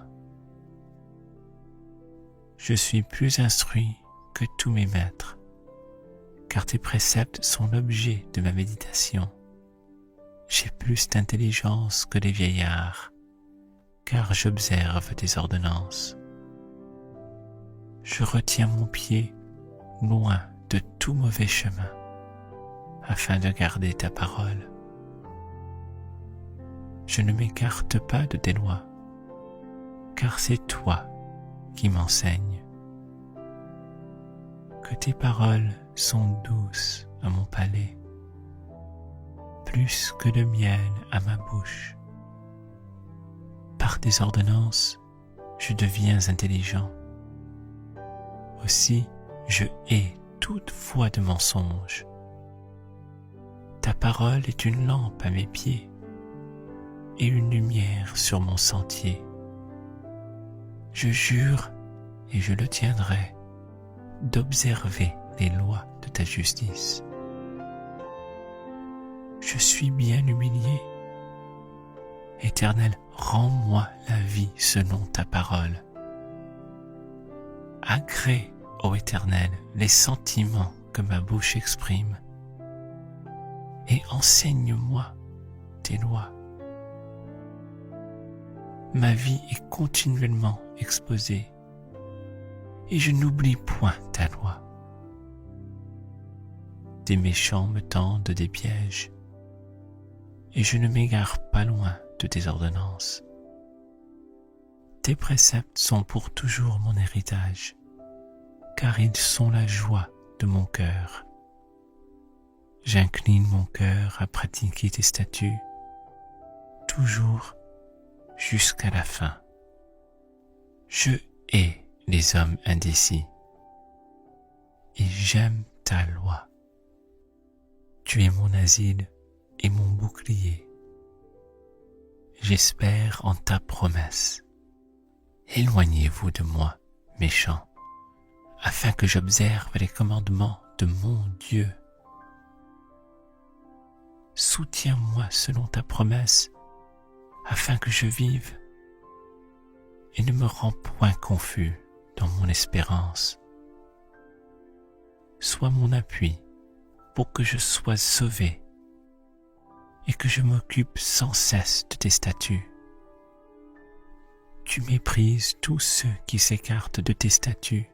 Je suis plus instruit que tous mes maîtres, car tes préceptes sont l'objet de ma méditation. J'ai plus d'intelligence que les vieillards, car j'observe tes ordonnances. Je retiens mon pied loin de tout mauvais chemin, afin de garder ta parole. Je ne m'écarte pas de tes lois, car c'est toi qui m'enseignes. Que tes paroles sont douces à mon palais, plus que le miel à ma bouche. Par tes ordonnances, je deviens intelligent. Aussi, je hais toute voie de mensonge. Ta parole est une lampe à mes pieds et une lumière sur mon sentier. Je jure, et je le tiendrai, d'observer les lois de ta justice. Je suis bien humilié. Éternel, rends-moi la vie selon ta parole. Agrée, ô Éternel, les sentiments que ma bouche exprime, et enseigne-moi tes lois. Ma vie est continuellement exposée, et je n'oublie point ta loi. Des méchants me tendent des pièges, et je ne m'égare pas loin de tes ordonnances. Tes préceptes sont pour toujours mon héritage, car ils sont la joie de mon cœur. J'incline mon cœur à pratiquer tes statuts, toujours jusqu'à la fin. Je hais les hommes indécis, et j'aime ta loi. Tu es mon asile et mon bouclier. J'espère en ta promesse. Éloignez-vous de moi, méchants, afin que j'observe les commandements de mon Dieu. Soutiens-moi selon ta promesse, afin que je vive, et ne me rends point confus dans mon espérance. Sois mon appui pour que je sois sauvé et que je m'occupe sans cesse de tes statuts. Tu méprises tous ceux qui s'écartent de tes statuts,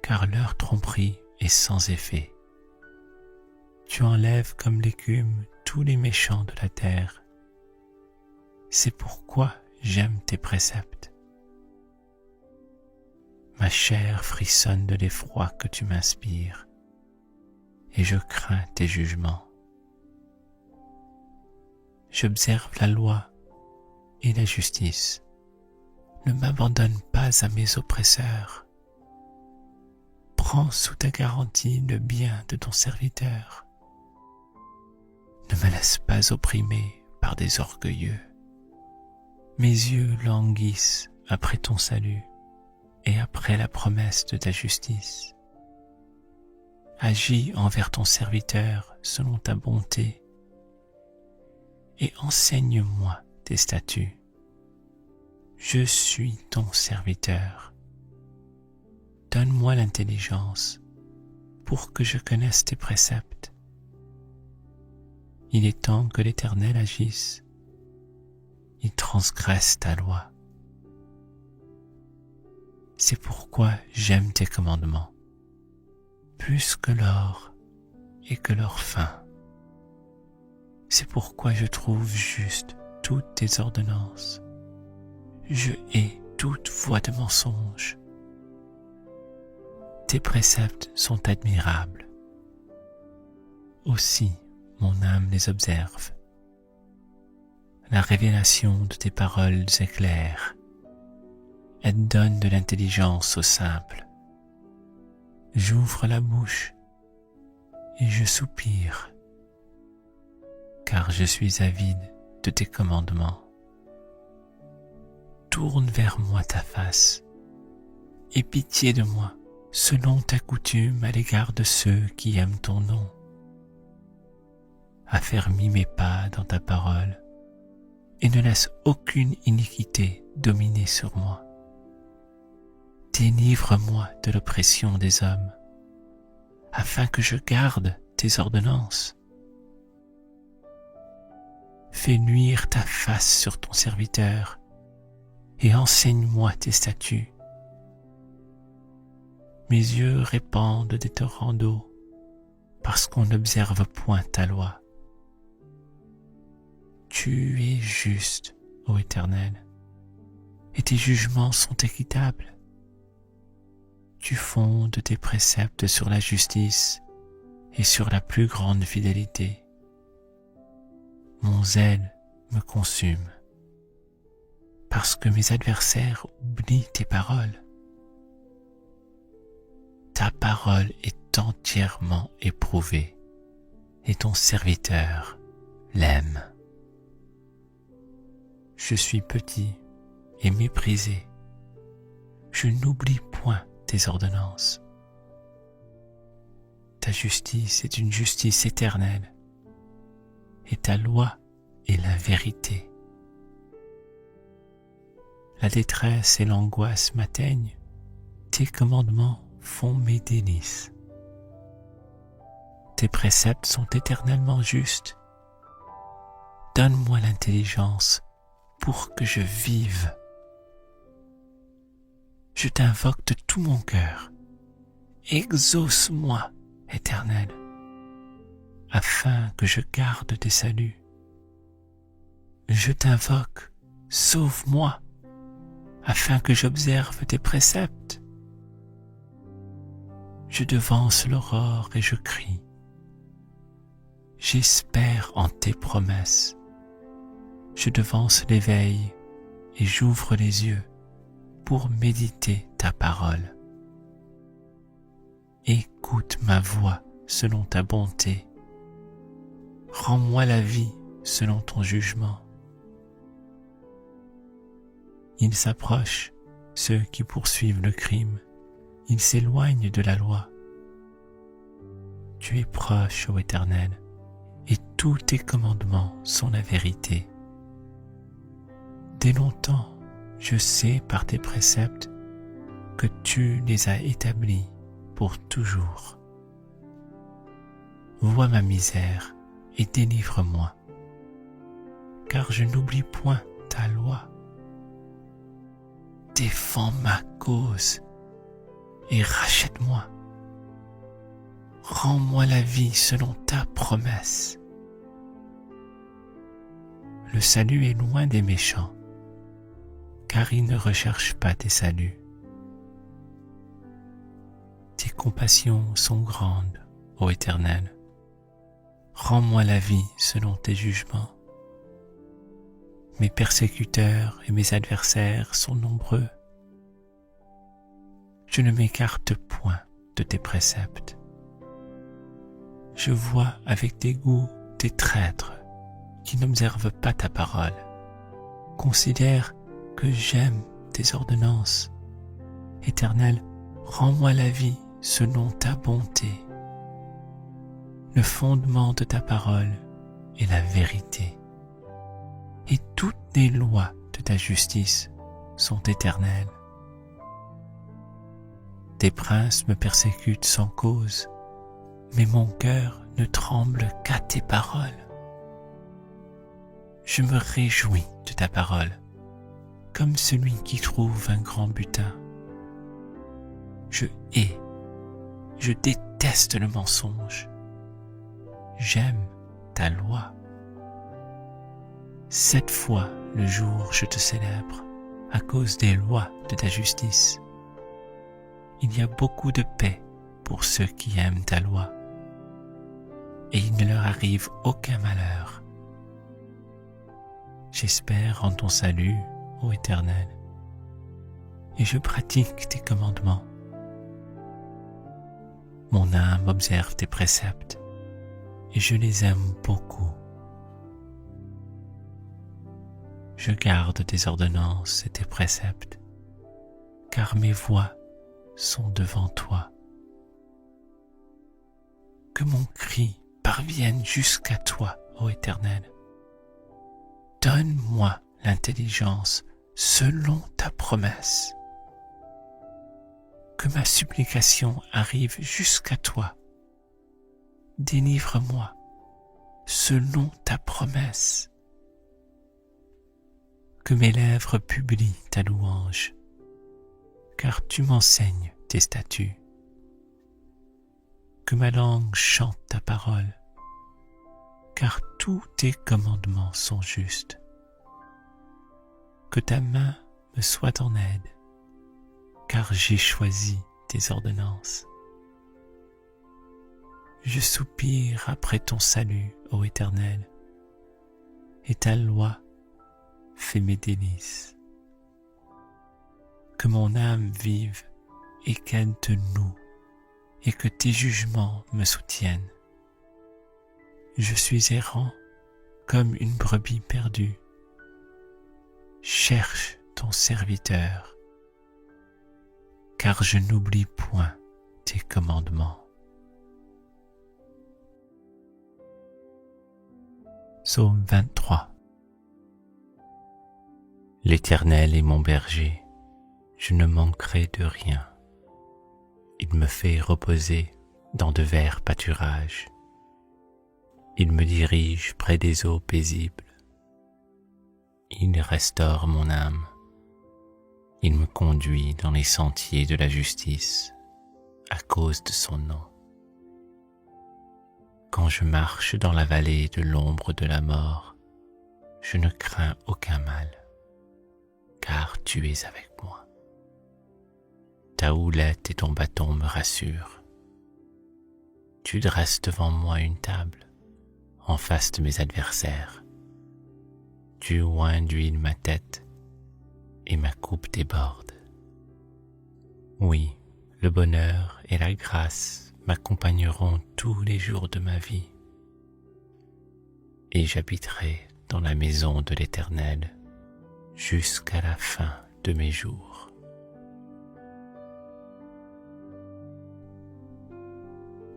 car leur tromperie est sans effet. Tu enlèves comme l'écume tous les méchants de la terre. C'est pourquoi j'aime tes préceptes. Ma chair frissonne de l'effroi que tu m'inspires, et je crains tes jugements. J'observe la loi et la justice. Ne m'abandonne pas pas à mes oppresseurs. Prends sous ta garantie le bien de ton serviteur. Ne me laisse pas opprimer par des orgueilleux. Mes yeux languissent après ton salut et après la promesse de ta justice. Agis envers ton serviteur selon ta bonté et enseigne-moi tes statuts. Je suis ton serviteur. Donne-moi l'intelligence pour que je connaisse tes préceptes. Il est temps que l'Éternel agisse. Il transgresse ta loi. C'est pourquoi j'aime tes commandements, plus que l'or et que leur fin. C'est pourquoi je trouve juste toutes tes ordonnances. Je hais toute voie de mensonge. Tes préceptes sont admirables. Aussi, mon âme les observe. La révélation de tes paroles est claire. Elle donne de l'intelligence aux simples. J'ouvre la bouche et je soupire, car je suis avide de tes commandements. Tourne vers moi ta face, aie pitié de moi, selon ta coutume à l'égard de ceux qui aiment ton nom. Affermis mes pas dans ta parole, et ne laisse aucune iniquité dominer sur moi. Délivre-moi de l'oppression des hommes, afin que je garde tes ordonnances. Fais luire ta face sur ton serviteur, et enseigne-moi tes statuts. Mes yeux répandent des torrents d'eau, parce qu'on n'observe point ta loi. Tu es juste, ô Éternel, et tes jugements sont équitables. Tu fondes tes préceptes sur la justice et sur la plus grande fidélité. Mon zèle me consume, parce que mes adversaires oublient tes paroles. Ta parole est entièrement éprouvée, et ton serviteur l'aime. Je suis petit et méprisé. Je n'oublie point tes ordonnances. Ta justice est une justice éternelle, et ta loi est la vérité. La détresse et l'angoisse m'atteignent, tes commandements font mes délices. Tes préceptes sont éternellement justes. Donne-moi l'intelligence pour que je vive. Je t'invoque de tout mon cœur. Exauce-moi, Éternel, afin que je garde tes saluts. Je t'invoque, sauve-moi, afin que j'observe tes préceptes. Je devance l'aurore et je crie. J'espère en tes promesses. Je devance l'éveil et j'ouvre les yeux pour méditer ta parole. Écoute ma voix selon ta bonté. Rends-moi la vie selon ton jugement. Ils s'approchent, ceux qui poursuivent le crime. Ils s'éloignent de la loi. Tu es proche, ô Éternel, et tous tes commandements sont la vérité. Dès longtemps, je sais par tes préceptes que tu les as établis pour toujours. Vois ma misère et délivre-moi, car je n'oublie point ta loi. Défends ma cause et rachète-moi. Rends-moi la vie selon ta promesse. Le salut est loin des méchants, car ils ne recherchent pas tes saluts. Tes compassions sont grandes, ô Éternel. Rends-moi la vie selon tes jugements. Mes persécuteurs et mes adversaires sont nombreux. je ne m'écarte point de tes préceptes. Je vois avec dégoût des traîtres qui n'observent pas ta parole. Considère que j'aime tes ordonnances. Éternel, rends-moi la vie selon ta bonté. Le fondement de ta parole est la vérité, et toutes les lois de ta justice sont éternelles. Des princes me persécutent sans cause, mais mon cœur ne tremble qu'à tes paroles. Je me réjouis de ta parole, comme celui qui trouve un grand butin. Je déteste le mensonge. J'aime ta loi. 7 fois le jour je te célèbre à cause des lois de ta justice. Il y a beaucoup de paix pour ceux qui aiment ta loi, et il ne leur arrive aucun malheur. J'espère en ton salut, ô Éternel, et je pratique tes commandements. Mon âme observe tes préceptes, et je les aime beaucoup. Je garde tes ordonnances et tes préceptes, car mes voies sont devant toi. Que mon cri parvienne jusqu'à toi, ô Éternel. Donne-moi l'intelligence selon ta promesse. Que ma supplication arrive jusqu'à toi. Délivre-moi selon ta promesse. Que mes lèvres publient ta louange, car tu m'enseignes tes statuts. Que ma langue chante ta parole, car tous tes commandements sont justes. Que ta main me soit en aide, car j'ai choisi tes ordonnances. Je soupire après ton salut, ô Éternel, et ta loi fait mes délices. Que mon âme vive et qu'elle te noue, et que tes jugements me soutiennent. Je suis errant comme une brebis perdue. Cherche ton serviteur, car je n'oublie point tes commandements. Psaume 23. L'Éternel est mon berger, je ne manquerai de rien. Il me fait reposer dans de verts pâturages. Il me dirige près des eaux paisibles. Il restaure mon âme. Il me conduit dans les sentiers de la justice à cause de son nom. Quand je marche dans la vallée de l'ombre de la mort, je ne crains aucun mal, car tu es avec moi. Ta houlette et ton bâton me rassurent. Tu dresses devant moi une table, en face de mes adversaires. Tu oins d'huile ma tête, et ma coupe déborde. Oui, le bonheur et la grâce m'accompagneront tous les jours de ma vie, et j'habiterai dans la maison de l'Éternel jusqu'à la fin de mes jours.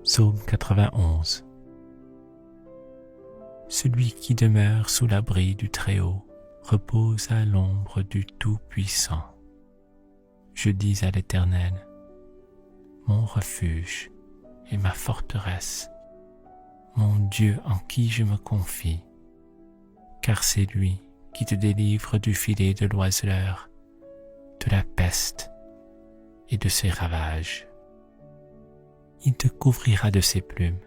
Psaume 91. Celui qui demeure sous l'abri du Très-Haut repose à l'ombre du Tout-Puissant. Je dis à l'Éternel, mon refuge et ma forteresse, mon Dieu en qui je me confie, car c'est lui qui te délivre du filet de l'oiseleur, de la peste et de ses ravages. Il te couvrira de ses plumes,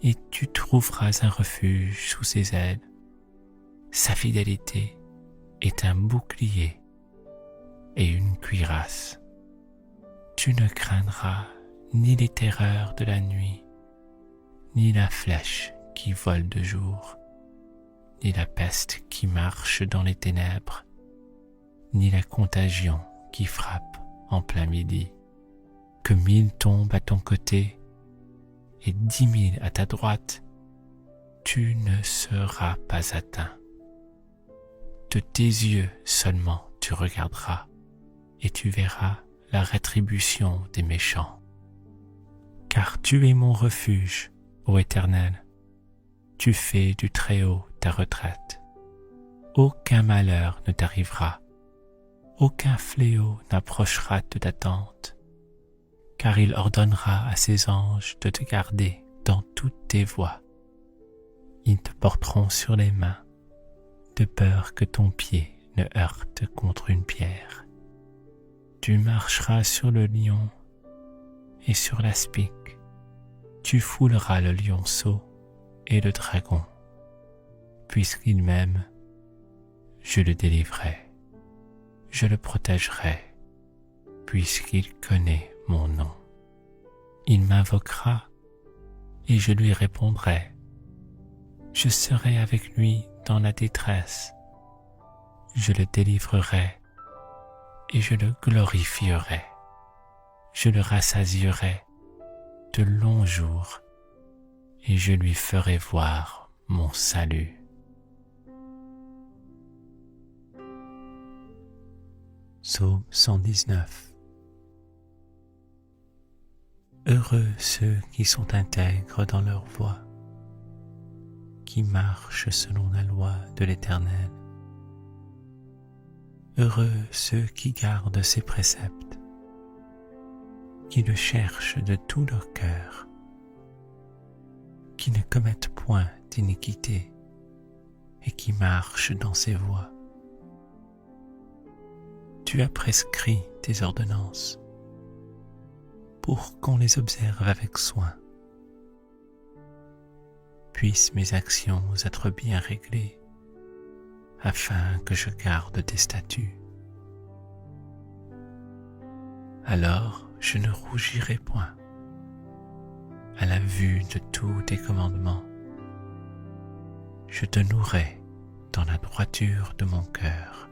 et tu trouveras un refuge sous ses ailes. Sa fidélité est un bouclier et une cuirasse. Tu ne craindras ni les terreurs de la nuit, ni la flèche qui vole de jour, ni la peste qui marche dans les ténèbres, ni la contagion qui frappe en plein midi. que 1000 tombent à ton côté et 10 000 à ta droite, tu ne seras pas atteint. De tes yeux seulement tu regarderas et tu verras la rétribution des méchants. Car tu es mon refuge, ô Éternel. Tu fais du Très-Haut ta retraite. Aucun malheur ne t'arrivera. Aucun fléau n'approchera de ta tente, car il ordonnera à ses anges de te garder dans toutes tes voies. Ils te porteront sur les mains, de peur que ton pied ne heurte contre une pierre. Tu marcheras sur le lion et sur l'aspic. Tu fouleras le lionceau et le dragon. Puisqu'il m'aime, je le délivrerai. Je le protégerai, puisqu'il connaît mon nom. Il m'invoquera et je lui répondrai. Je serai avec lui dans la détresse. Je le délivrerai et je le glorifierai. Je le rassasierai de longs jours et je lui ferai voir mon salut. Psaume 119. Heureux ceux qui sont intègres dans leur voie, qui marchent selon la loi de l'Éternel. Heureux ceux qui gardent ses préceptes, qui le cherchent de tout leur cœur, qui ne commettent point d'iniquité et qui marchent dans ses voies. Tu as prescrit tes ordonnances pour qu'on les observe avec soin. Puissent mes actions être bien réglées, afin que je garde tes statuts. Alors je ne rougirai point à la vue de tous tes commandements. Je te nouerai dans la droiture de mon cœur,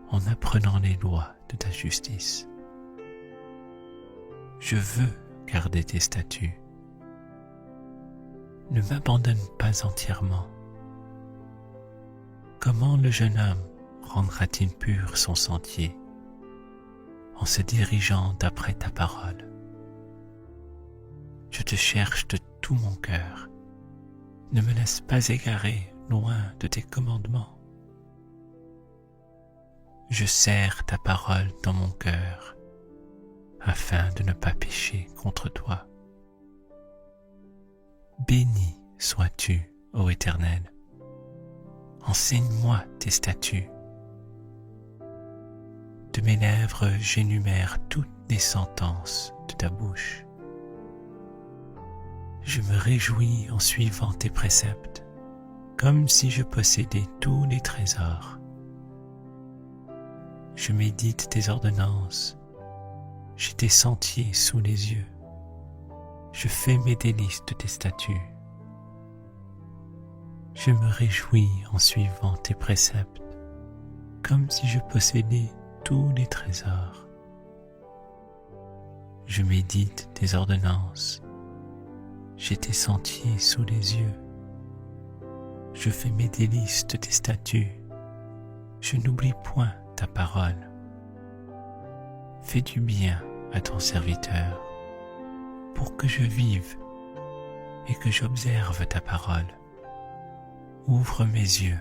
en apprenant les lois de ta justice. Je veux garder tes statuts. Ne m'abandonne pas entièrement. Comment le jeune homme rendra-t-il pur son sentier en se dirigeant d'après ta parole? Je te cherche de tout mon cœur. Ne me laisse pas égarer loin de tes commandements. Je serre ta parole dans mon cœur, afin de ne pas pécher contre toi. Béni sois-tu, ô Éternel. Enseigne-moi tes statuts. De mes lèvres j'énumère toutes les sentences de ta bouche. Je me réjouis en suivant tes préceptes, comme si je possédais tous les trésors. Je médite tes ordonnances, j'ai tes sentiers sous les yeux. Je fais mes délices de tes statuts. Je me réjouis en suivant tes préceptes, comme si je possédais tous les trésors. Je médite tes ordonnances, j'ai tes sentiers sous les yeux. Je fais mes délices de tes statuts, je n'oublie point ta parole. Fais du bien à ton serviteur, pour que je vive et que j'observe ta parole. Ouvre mes yeux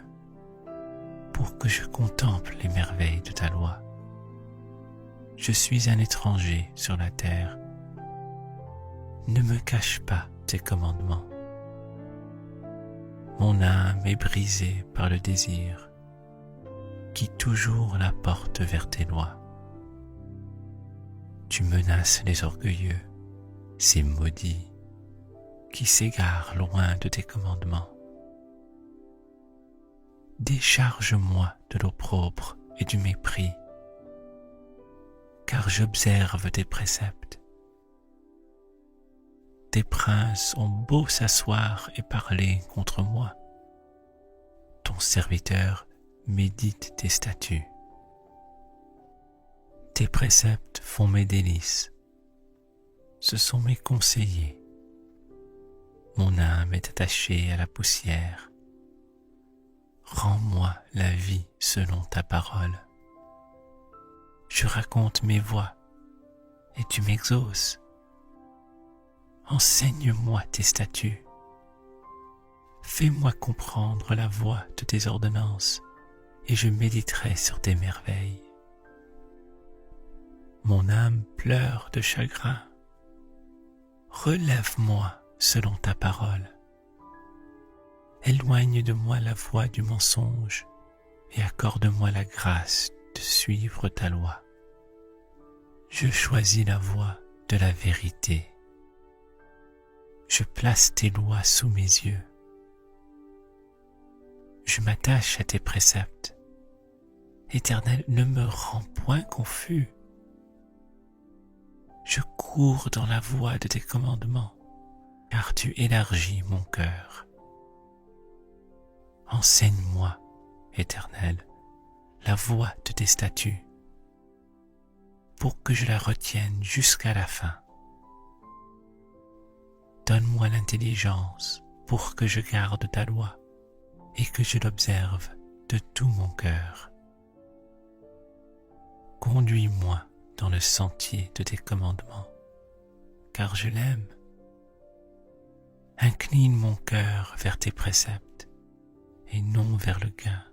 pour que je contemple les merveilles de ta loi. Je suis un étranger sur la terre. Ne me cache pas tes commandements. Mon âme est brisée par le désir qui toujours la porte vers tes lois. Tu menaces les orgueilleux, ces maudits, qui s'égarent loin de tes commandements. Décharge-moi de l'opprobre et du mépris, car j'observe tes préceptes. Tes princes ont beau s'asseoir et parler contre moi. Ton serviteur médite tes statuts. Tes préceptes font mes délices. Ce sont mes conseillers. Mon âme est attachée à la poussière. Rends-moi la vie selon ta parole. Je raconte mes voies et tu m'exauces. Enseigne-moi tes statuts. Fais-moi comprendre la voie de tes ordonnances et je méditerai sur tes merveilles. Mon âme pleure de chagrin. Relève-moi selon ta parole. Éloigne de moi la voie du mensonge et accorde-moi la grâce de suivre ta loi. Je choisis la voie de la vérité. Je place tes lois sous mes yeux. Je m'attache à tes préceptes. Éternel, ne me rends point confus. Je cours dans la voie de tes commandements, car tu élargis mon cœur. Enseigne-moi, Éternel, la voie de tes statuts, pour que je la retienne jusqu'à la fin. Donne-moi l'intelligence pour que je garde ta loi et que je l'observe de tout mon cœur. Conduis-moi dans le sentier de tes commandements, car je l'aime. Incline mon cœur vers tes préceptes et non vers le gain.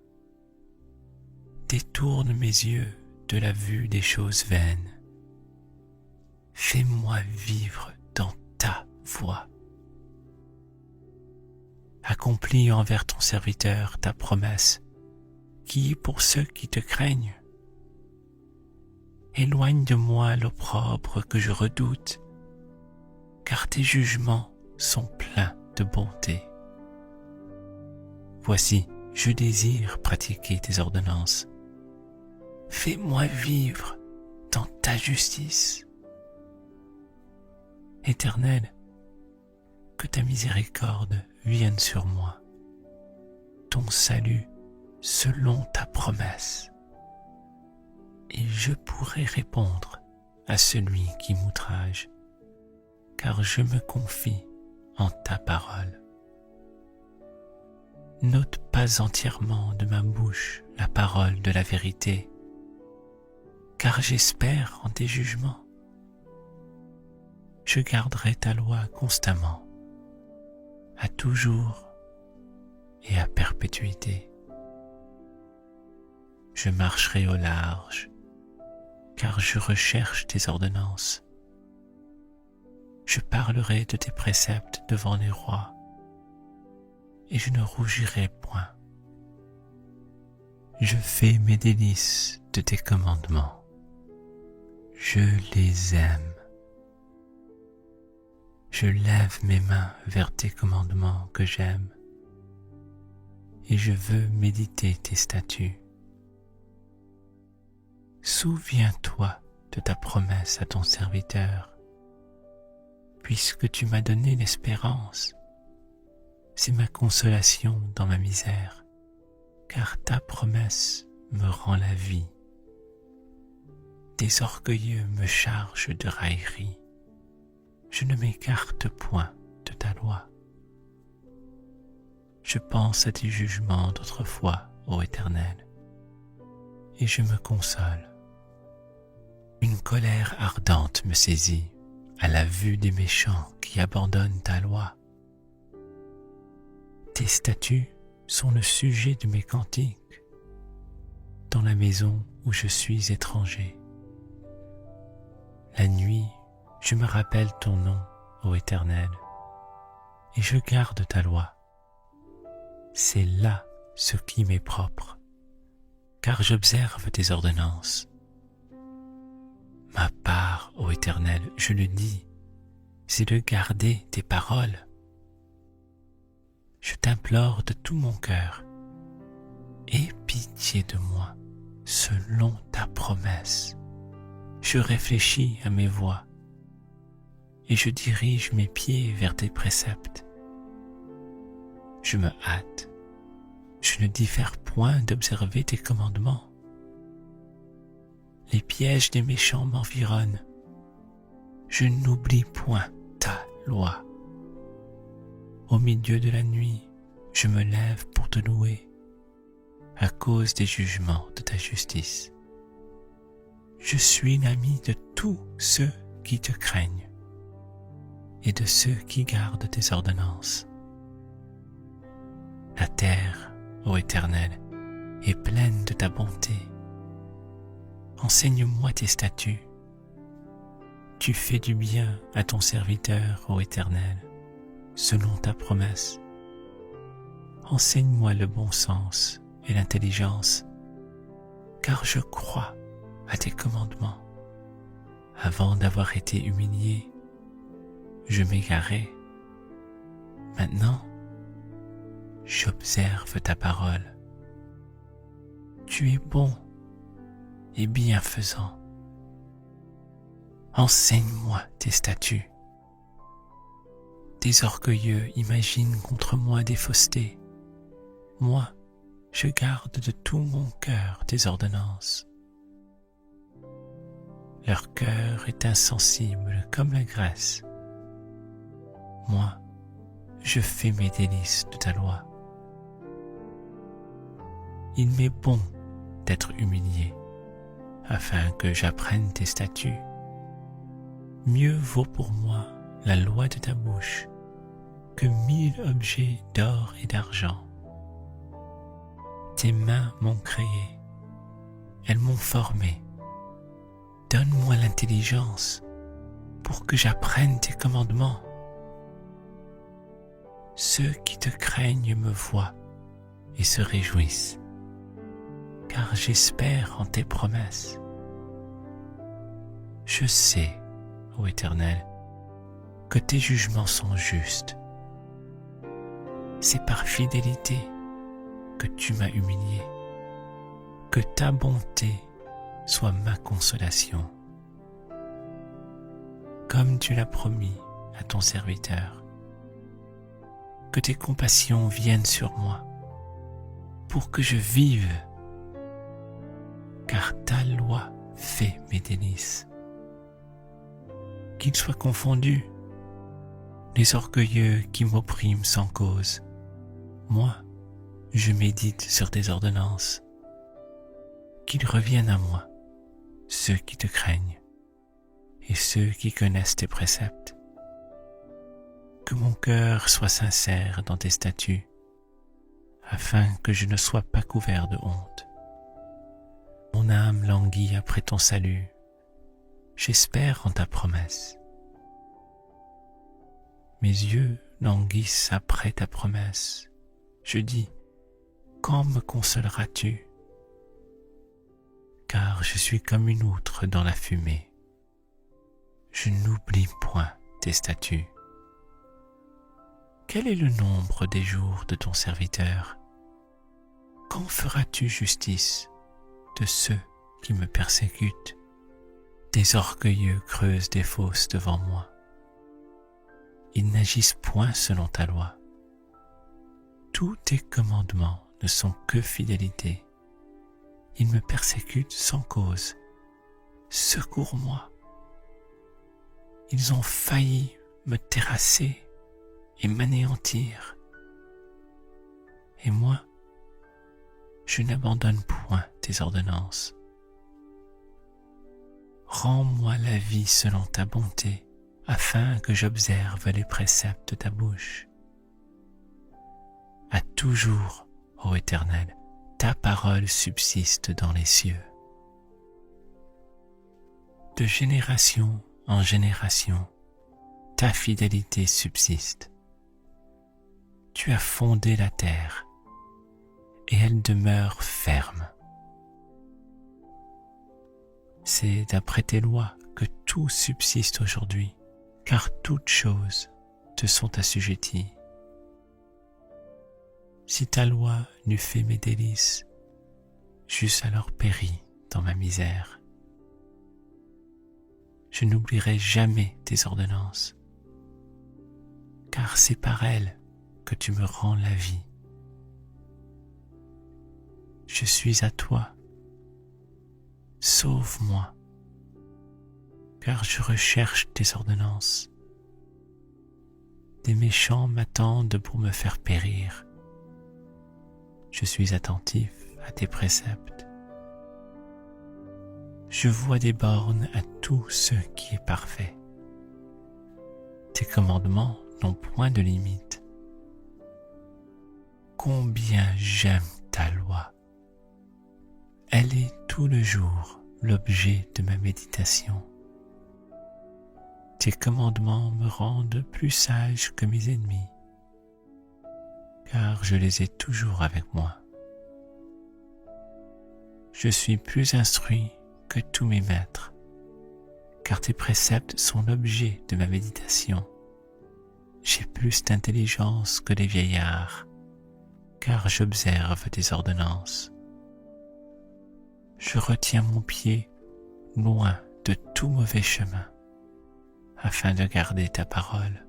Détourne mes yeux de la vue des choses vaines. Fais-moi vivre dans ta voie. Accomplis envers ton serviteur ta promesse, qui est pour ceux qui te craignent. Éloigne de moi l'opprobre que je redoute, car tes jugements sont pleins de bonté. Voici, je désire pratiquer tes ordonnances. Fais-moi vivre dans ta justice. Éternel, que ta miséricorde vienne sur moi, ton salut selon ta promesse, et je pourrai répondre à celui qui m'outrage, car je me confie en ta parole. N'ôte pas entièrement de ma bouche la parole de la vérité, car j'espère en tes jugements. Je garderai ta loi constamment, à toujours et à perpétuité. Je marcherai au large, car je recherche tes ordonnances. Je parlerai de tes préceptes devant les rois, et je ne rougirai point. Je fais mes délices de tes commandements. Je les aime. Je lève mes mains vers tes commandements que j'aime, et je veux méditer tes statuts. Souviens-toi de ta promesse à ton serviteur, puisque tu m'as donné l'espérance. C'est ma consolation dans ma misère, car ta promesse me rend la vie. Des orgueilleux me chargent de raillerie. Je ne m'écarte point de ta loi. Je pense à tes jugements d'autrefois, ô Éternel, et je me console. Une colère ardente me saisit à la vue des méchants qui abandonnent ta loi. Tes statuts sont le sujet de mes cantiques, dans la maison où je suis étranger. La nuit, je me rappelle ton nom, ô Éternel, et je garde ta loi. C'est là ce qui m'est propre, car j'observe tes ordonnances. Ma part, ô Éternel, je le dis, c'est de garder tes paroles. Je t'implore de tout mon cœur, aie pitié de moi selon ta promesse. Je réfléchis à mes voies et je dirige mes pieds vers tes préceptes. Je me hâte, je ne diffère point d'observer tes commandements. Les pièges des méchants m'environnent. Je n'oublie point ta loi. Au milieu de la nuit, je me lève pour te louer, à cause des jugements de ta justice. Je suis l'ami de tous ceux qui te craignent et de ceux qui gardent tes ordonnances. La terre, ô Éternel, est pleine de ta bonté. Enseigne-moi tes statuts. Tu fais du bien à ton serviteur, ô Éternel, selon ta promesse. Enseigne-moi le bon sens et l'intelligence, car je crois à tes commandements. Avant d'avoir été humilié, je m'égarais. Maintenant, j'observe ta parole. Tu es bon et bienfaisant. Enseigne-moi tes statuts. Des orgueilleux imaginent contre moi des faussetés. Moi, je garde de tout mon cœur tes ordonnances. Leur cœur est insensible comme la graisse. Moi, je fais mes délices de ta loi. Il m'est bon d'être humilié, afin que j'apprenne tes statuts. Mieux vaut pour moi la loi de ta bouche que 1000 objets d'or et d'argent. Tes mains m'ont créé, elles m'ont formé. Donne-moi l'intelligence pour que j'apprenne tes commandements. Ceux qui te craignent me voient et se réjouissent, car j'espère en tes promesses. Je sais, ô Éternel, que tes jugements sont justes. C'est par fidélité que tu m'as humilié. Que ta bonté soit ma consolation. Comme tu l'as promis à ton serviteur, que tes compassions viennent sur moi, pour que je vive, car ta loi fait mes délices. Qu'ils soient confondus, les orgueilleux qui m'oppriment sans cause. Moi, je médite sur tes ordonnances. Qu'ils reviennent à moi, ceux qui te craignent et ceux qui connaissent tes préceptes. Que mon cœur soit sincère dans tes statuts, afin que je ne sois pas couvert de honte. Mon âme languit après ton salut, j'espère en ta promesse. Mes yeux languissent après ta promesse. Je dis, quand me consoleras-tu? Car je suis comme une outre dans la fumée. Je n'oublie point tes statuts. Quel est le nombre des jours de ton serviteur? Quand feras-tu justice de ceux qui me persécutent? Des orgueilleux creusent des fosses devant moi. Ils n'agissent point selon ta loi. Tous tes commandements ne sont que fidélité. Ils me persécutent sans cause. Secours-moi. Ils ont failli me terrasser et m'anéantir. Et moi, je n'abandonne point tes ordonnances. Rends-moi la vie selon ta bonté, afin que j'observe les préceptes de ta bouche. À toujours, ô Éternel, ta parole subsiste dans les cieux. De génération en génération, ta fidélité subsiste. Tu as fondé la terre, et elle demeure ferme. C'est d'après tes lois que tout subsiste aujourd'hui, car toutes choses te sont assujetties. Si ta loi n'eût fait mes délices, j'eusse alors péri dans ma misère. Je n'oublierai jamais tes ordonnances, car c'est par elles que tu me rends la vie. Je suis à toi, sauve-moi, car je recherche tes ordonnances. Des méchants m'attendent pour me faire périr. Je suis attentif à tes préceptes. Je vois des bornes à tout ce qui est parfait. Tes commandements n'ont point de limite. Combien j'aime ta loi. Elle est tout le jour l'objet de ma méditation. Tes commandements me rendent plus sage que mes ennemis, car je les ai toujours avec moi. Je suis plus instruit que tous mes maîtres, car tes préceptes sont l'objet de ma méditation. J'ai plus d'intelligence que les vieillards, car j'observe tes ordonnances. Je retiens mon pied loin de tout mauvais chemin, afin de garder ta parole.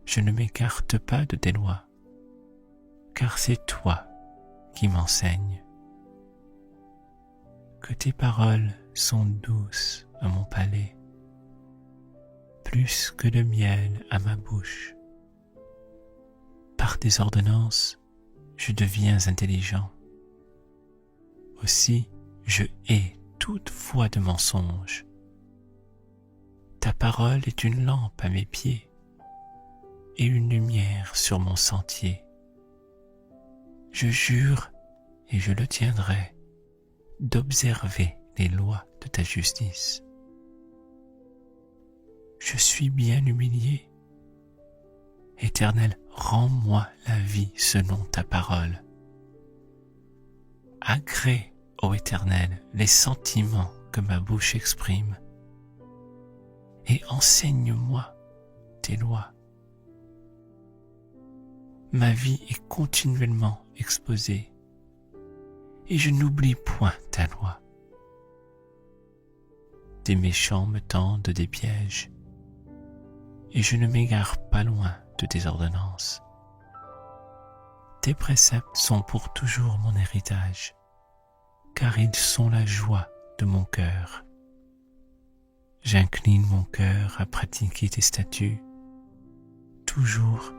Je ne m'écarte pas de tes lois, car c'est toi qui m'enseignes. Que tes paroles sont douces à mon palais, plus que le miel à ma bouche. Par tes ordonnances, je deviens intelligent. Aussi, je hais toute voie de mensonge. Ta parole est une lampe à mes pieds et une lumière sur mon sentier. Je jure, et je le tiendrai, d'observer les lois de ta justice. Je suis bien humilié. Éternel, rends-moi la vie selon ta parole. Agrée, ô Éternel, les sentiments que ma bouche exprime, et enseigne-moi tes lois. Ma vie est continuellement exposée, et je n'oublie point ta loi. Des méchants me tendent des pièges, et je ne m'égare pas loin de tes ordonnances. Tes préceptes sont pour toujours mon héritage, car ils sont la joie de mon cœur. J'incline mon cœur à pratiquer tes statuts, toujours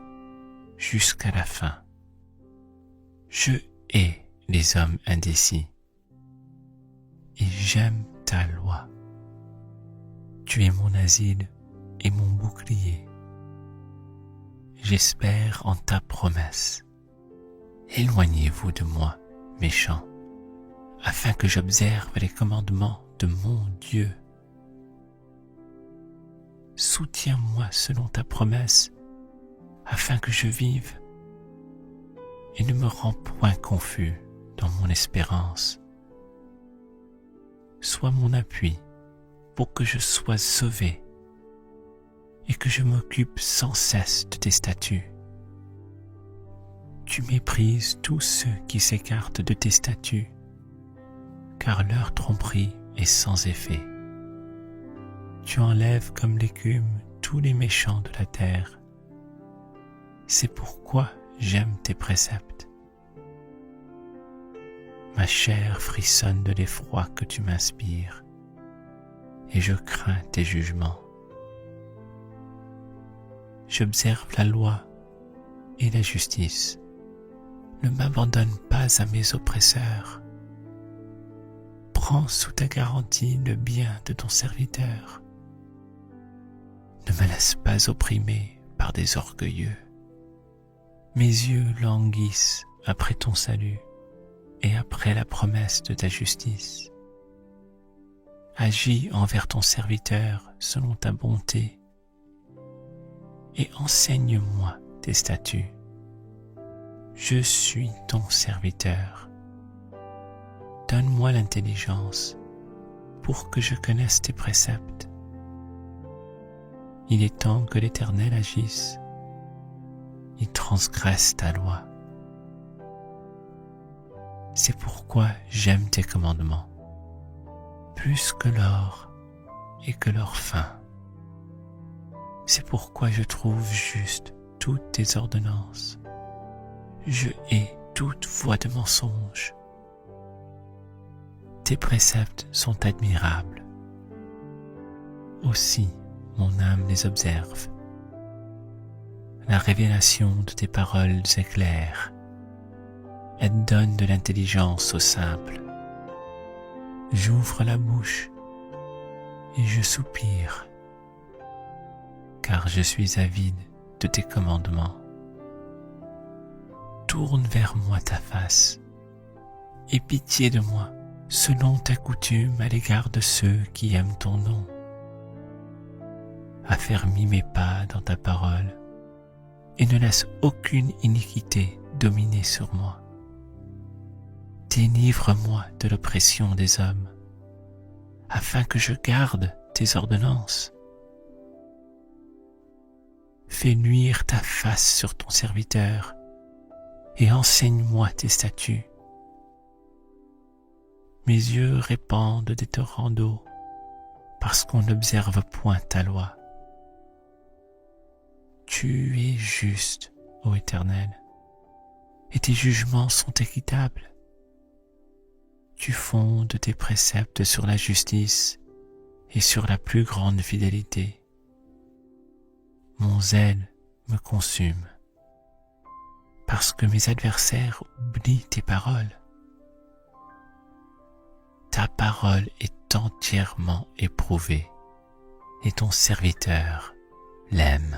jusqu'à la fin. Je hais les hommes indécis, et j'aime ta loi. Tu es mon asile et mon bouclier. J'espère en ta promesse. Éloignez-vous de moi, méchants, afin que j'observe les commandements de mon Dieu. Soutiens-moi selon ta promesse, afin que je vive, et ne me rends point confus dans mon espérance. Sois mon appui pour que je sois sauvé et que je m'occupe sans cesse de tes statuts. Tu méprises tous ceux qui s'écartent de tes statuts, car leur tromperie est sans effet. Tu enlèves comme l'écume tous les méchants de la terre. C'est pourquoi j'aime tes préceptes. Ma chair frissonne de l'effroi que tu m'inspires, et je crains tes jugements. J'observe la loi et la justice. Ne m'abandonne pas à mes oppresseurs. Prends sous ta garantie le bien de ton serviteur. Ne me laisse pas opprimer par des orgueilleux. Mes yeux languissent après ton salut et après la promesse de ta justice. Agis envers ton serviteur selon ta bonté et enseigne-moi tes statuts. Je suis ton serviteur. Donne-moi l'intelligence pour que je connaisse tes préceptes. Il est temps que l'Éternel agisse. Il transgresse ta loi. C'est pourquoi j'aime tes commandements, plus que l'or et que leur fin. C'est pourquoi je trouve juste toutes tes ordonnances. Je hais toute voie de mensonge. tes préceptes sont admirables. Aussi, mon âme les observe. La révélation de tes paroles est claire. Elle donne de l'intelligence aux simples. J'ouvre la bouche et je soupire, car je suis avide de tes commandements. Tourne vers moi ta face, aie pitié de moi, selon ta coutume à l'égard de ceux qui aiment ton nom. Affermis mes pas dans ta parole, et ne laisse aucune iniquité dominer sur moi. Délivre-moi de l'oppression des hommes, afin que je garde tes ordonnances. Fais luire ta face sur ton serviteur, et enseigne-moi tes statuts. Mes yeux répandent des torrents d'eau, parce qu'on n'observe point ta loi. Tu es juste, ô Éternel, et tes jugements sont équitables. Tu fondes tes préceptes sur la justice et sur la plus grande fidélité. Mon zèle me consume, parce que mes adversaires oublient tes paroles. Ta parole est entièrement éprouvée, et ton serviteur l'aime.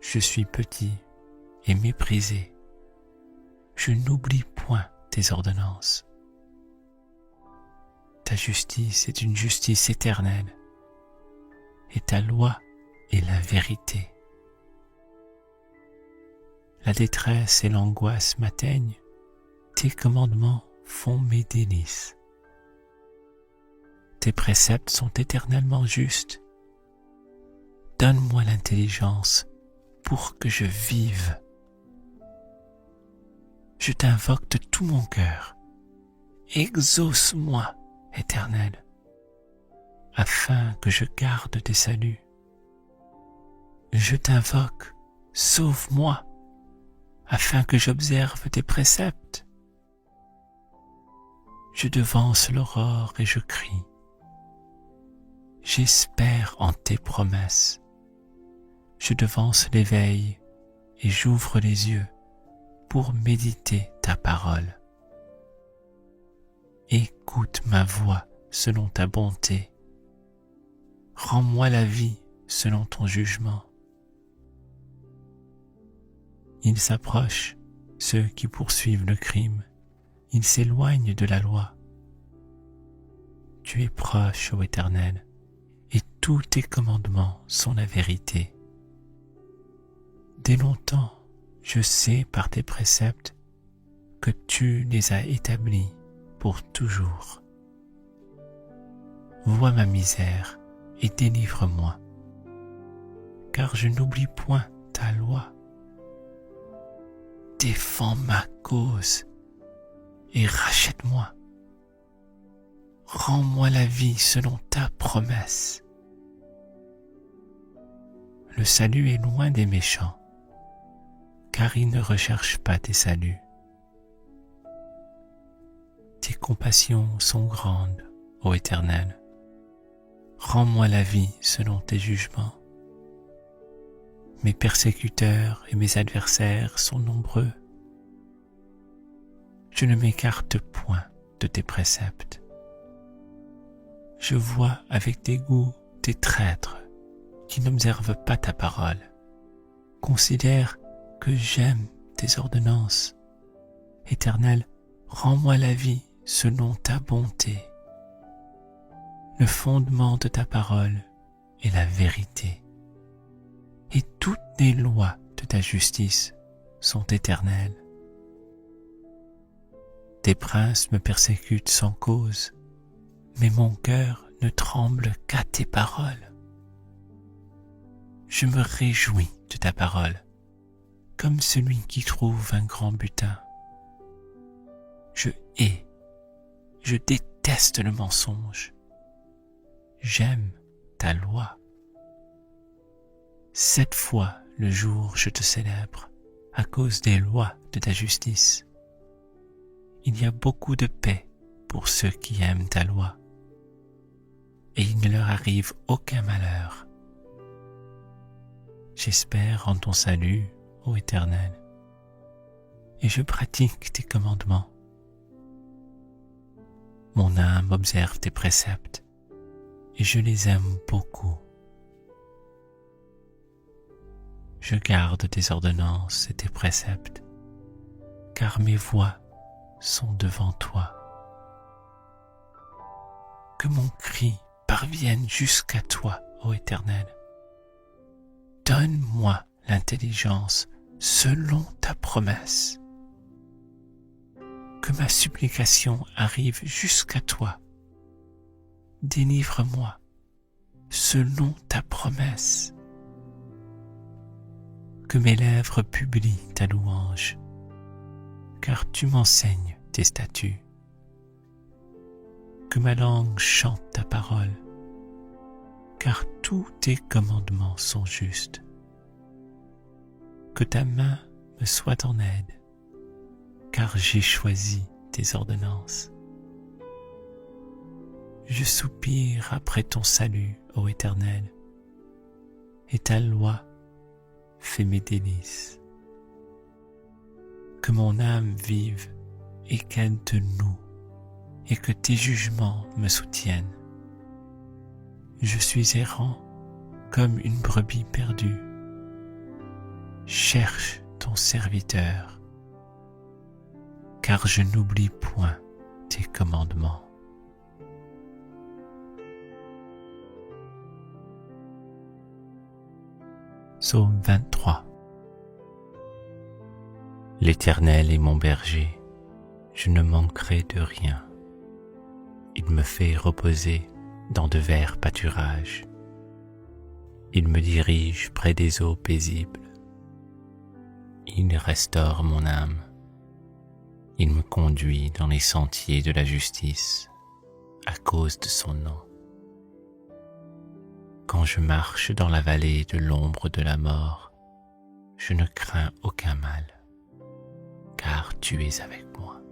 Je suis petit et méprisé. Je n'oublie point tes ordonnances. Ta justice est une justice éternelle, et ta loi est la vérité. La détresse et l'angoisse m'atteignent, tes commandements font mes délices. Tes préceptes sont éternellement justes. Donne-moi l'intelligence pour que je vive. Je t'invoque de tout mon cœur. Exauce-moi, Éternel, afin que je garde tes saluts. Je t'invoque, sauve-moi, afin que j'observe tes préceptes. Je devance l'aurore et je crie. J'espère en tes promesses. Je devance l'éveil et j'ouvre les yeux pour méditer ta parole. Écoute ma voix selon ta bonté. Rends-moi la vie selon ton jugement. Ils s'approchent, ceux qui poursuivent le crime. Ils s'éloignent de la loi. Tu es proche, ô Éternel, et tous tes commandements sont la vérité. Dès longtemps, je sais par tes préceptes que tu les as établis pour toujours. Vois ma misère et délivre-moi, car je n'oublie point ta loi. Défends ma cause et rachète-moi. Rends-moi la vie selon ta promesse. Le salut est loin des méchants, car ils ne recherchent pas tes saluts. Tes compassions sont grandes, ô Éternel. Rends-moi la vie selon tes jugements. Mes persécuteurs et mes adversaires sont nombreux. Je ne m'écarte point de tes préceptes. Je vois avec dégoût tes traîtres qui n'observent pas ta parole. Considère que j'aime tes ordonnances. Éternel, rends-moi la vie selon ta bonté. Le fondement de ta parole est la vérité, et toutes les lois de ta justice sont éternelles. Tes princes me persécutent sans cause, mais mon cœur ne tremble qu'à tes paroles. Je me réjouis de ta parole, comme celui qui trouve un grand butin. Je déteste le mensonge. J'aime ta loi. 7 fois le jour je te célèbre à cause des lois de ta justice. il y a beaucoup de paix pour ceux qui aiment ta loi, et il ne leur arrive aucun malheur. J'espère en ton salut, ô Éternel, et je pratique tes commandements. Mon âme observe tes préceptes, et je les aime beaucoup. Je garde tes ordonnances et tes préceptes, car mes voies sont devant toi. Que mon cri parvienne jusqu'à toi, ô Éternel. Donne-moi l'intelligence selon ta promesse. Que ma supplication arrive jusqu'à toi. Délivre-moi selon ta promesse. Que mes lèvres publient ta louange, car tu m'enseignes tes statuts. Que ma langue chante ta parole, car tous tes commandements sont justes. Que ta main me soit en aide, car j'ai choisi tes ordonnances. Je soupire après ton salut, ô Éternel, et ta loi fait mes délices. Que mon âme vive et qu'elle te loue, et que tes jugements me soutiennent. Je suis errant comme une brebis perdue. Cherche ton serviteur, car je n'oublie point tes commandements. Psaume 23. L'Éternel est mon berger, je ne manquerai de rien. Il me fait reposer dans de verts pâturages. Il me dirige près des eaux paisibles. Il restaure mon âme. Il me conduit dans les sentiers de la justice à cause de son nom. Quand je marche dans la vallée de l'ombre de la mort, je ne crains aucun mal, car tu es avec moi.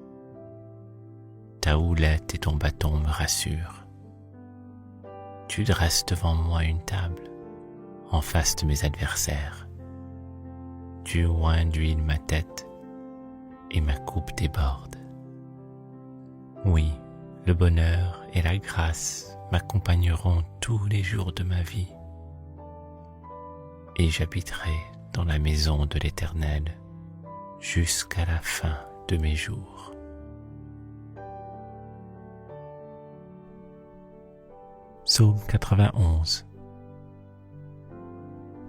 Ta houlette et ton bâton me rassurent. Tu dresses devant moi une table, en face de mes adversaires. Tu oins d'huile ma tête, et ma coupe déborde. Oui, le bonheur et la grâce m'accompagneront tous les jours de ma vie, et j'habiterai dans la maison de l'Éternel jusqu'à la fin de mes jours. Psaume 91.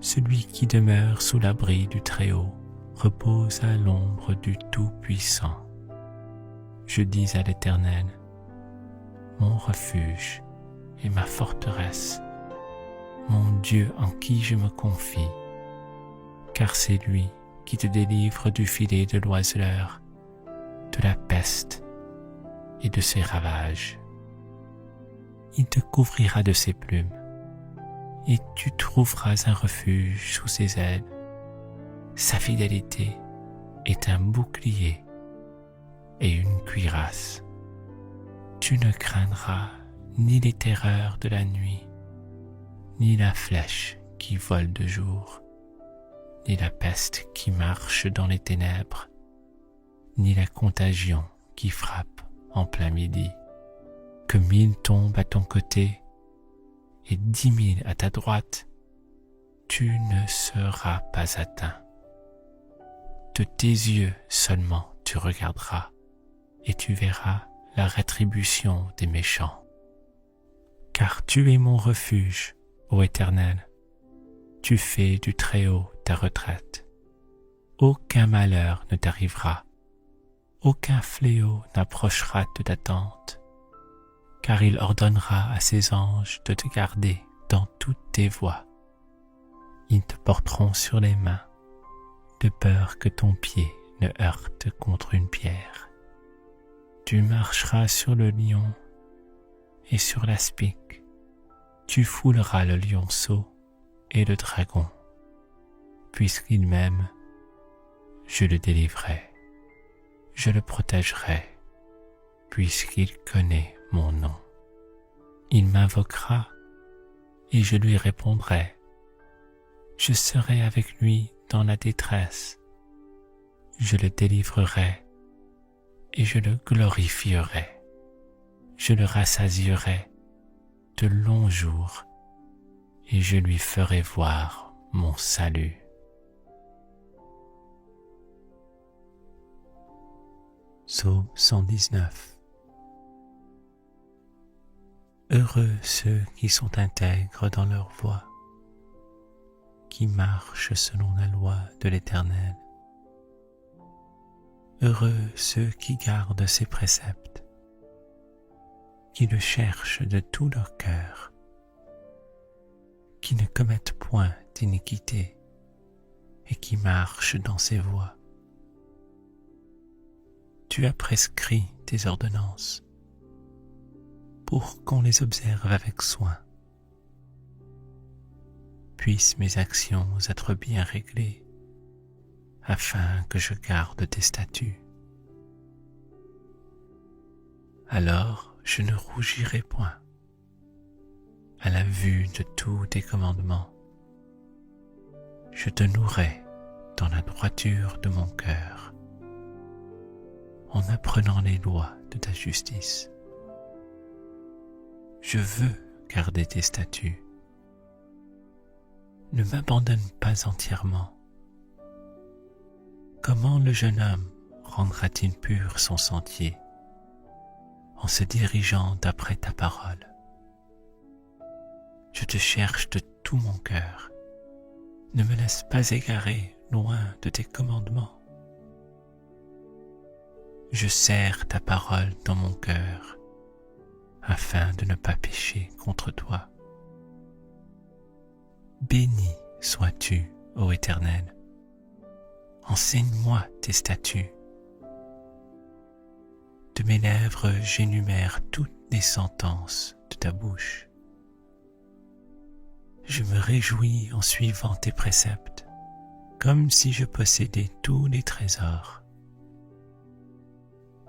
Celui qui demeure sous l'abri du Très-Haut repose à l'ombre du Tout-Puissant. Je dis à l'Éternel, mon refuge et ma forteresse, mon Dieu en qui je me confie, car c'est lui qui te délivre du filet de l'oiseleur, de la peste et de ses ravages. Il te couvrira de ses plumes, et tu trouveras un refuge sous ses ailes. Sa fidélité est un bouclier et une cuirasse. Tu ne craindras ni les terreurs de la nuit, ni la flèche qui vole de jour, ni la peste qui marche dans les ténèbres, ni la contagion qui frappe en plein midi. Que 1000 tombent à ton côté et 10 000 à ta droite, tu ne seras pas atteint. De tes yeux seulement tu regarderas et tu verras la rétribution des méchants. Car tu es mon refuge, ô Éternel, tu fais du Très-Haut ta retraite. Aucun malheur ne t'arrivera, aucun fléau n'approchera de ta tente, car il ordonnera à ses anges de te garder dans toutes tes voies. Ils te porteront sur les mains, de peur que ton pied ne heurte contre une pierre. Tu marcheras sur le lion et sur l'aspic. Tu fouleras le lionceau et le dragon. Puisqu'il m'aime, je le délivrerai, je le protégerai puisqu'il connaît mon nom. Il m'invoquera et je lui répondrai. Je serai avec lui dans la détresse. Je le délivrerai et je le glorifierai. Je le rassasierai de longs jours et je lui ferai voir mon salut. Psaume 119. Heureux ceux qui sont intègres dans leur voie, qui marchent selon la loi de l'Éternel. Heureux ceux qui gardent ses préceptes, qui le cherchent de tout leur cœur, qui ne commettent point d'iniquité et qui marchent dans ses voies. Tu as prescrit tes ordonnances pour qu'on les observe avec soin. Puissent mes actions être bien réglées, afin que je garde tes statuts. Alors je ne rougirai point à la vue de tous tes commandements. Je te louerai dans la droiture de mon cœur, en apprenant les lois de ta justice. Je veux garder tes statuts. Ne m'abandonne pas entièrement. Comment le jeune homme rendra-t-il pur son sentier en se dirigeant d'après ta parole? Je te cherche de tout mon cœur. Ne me laisse pas égarer loin de tes commandements. Je serre ta parole dans mon cœur, afin de ne pas pécher contre toi. Béni sois-tu, ô Éternel. Enseigne-moi tes statuts. De mes lèvres j'énumère toutes les sentences de ta bouche. Je me réjouis en suivant tes préceptes, comme si je possédais tous les trésors.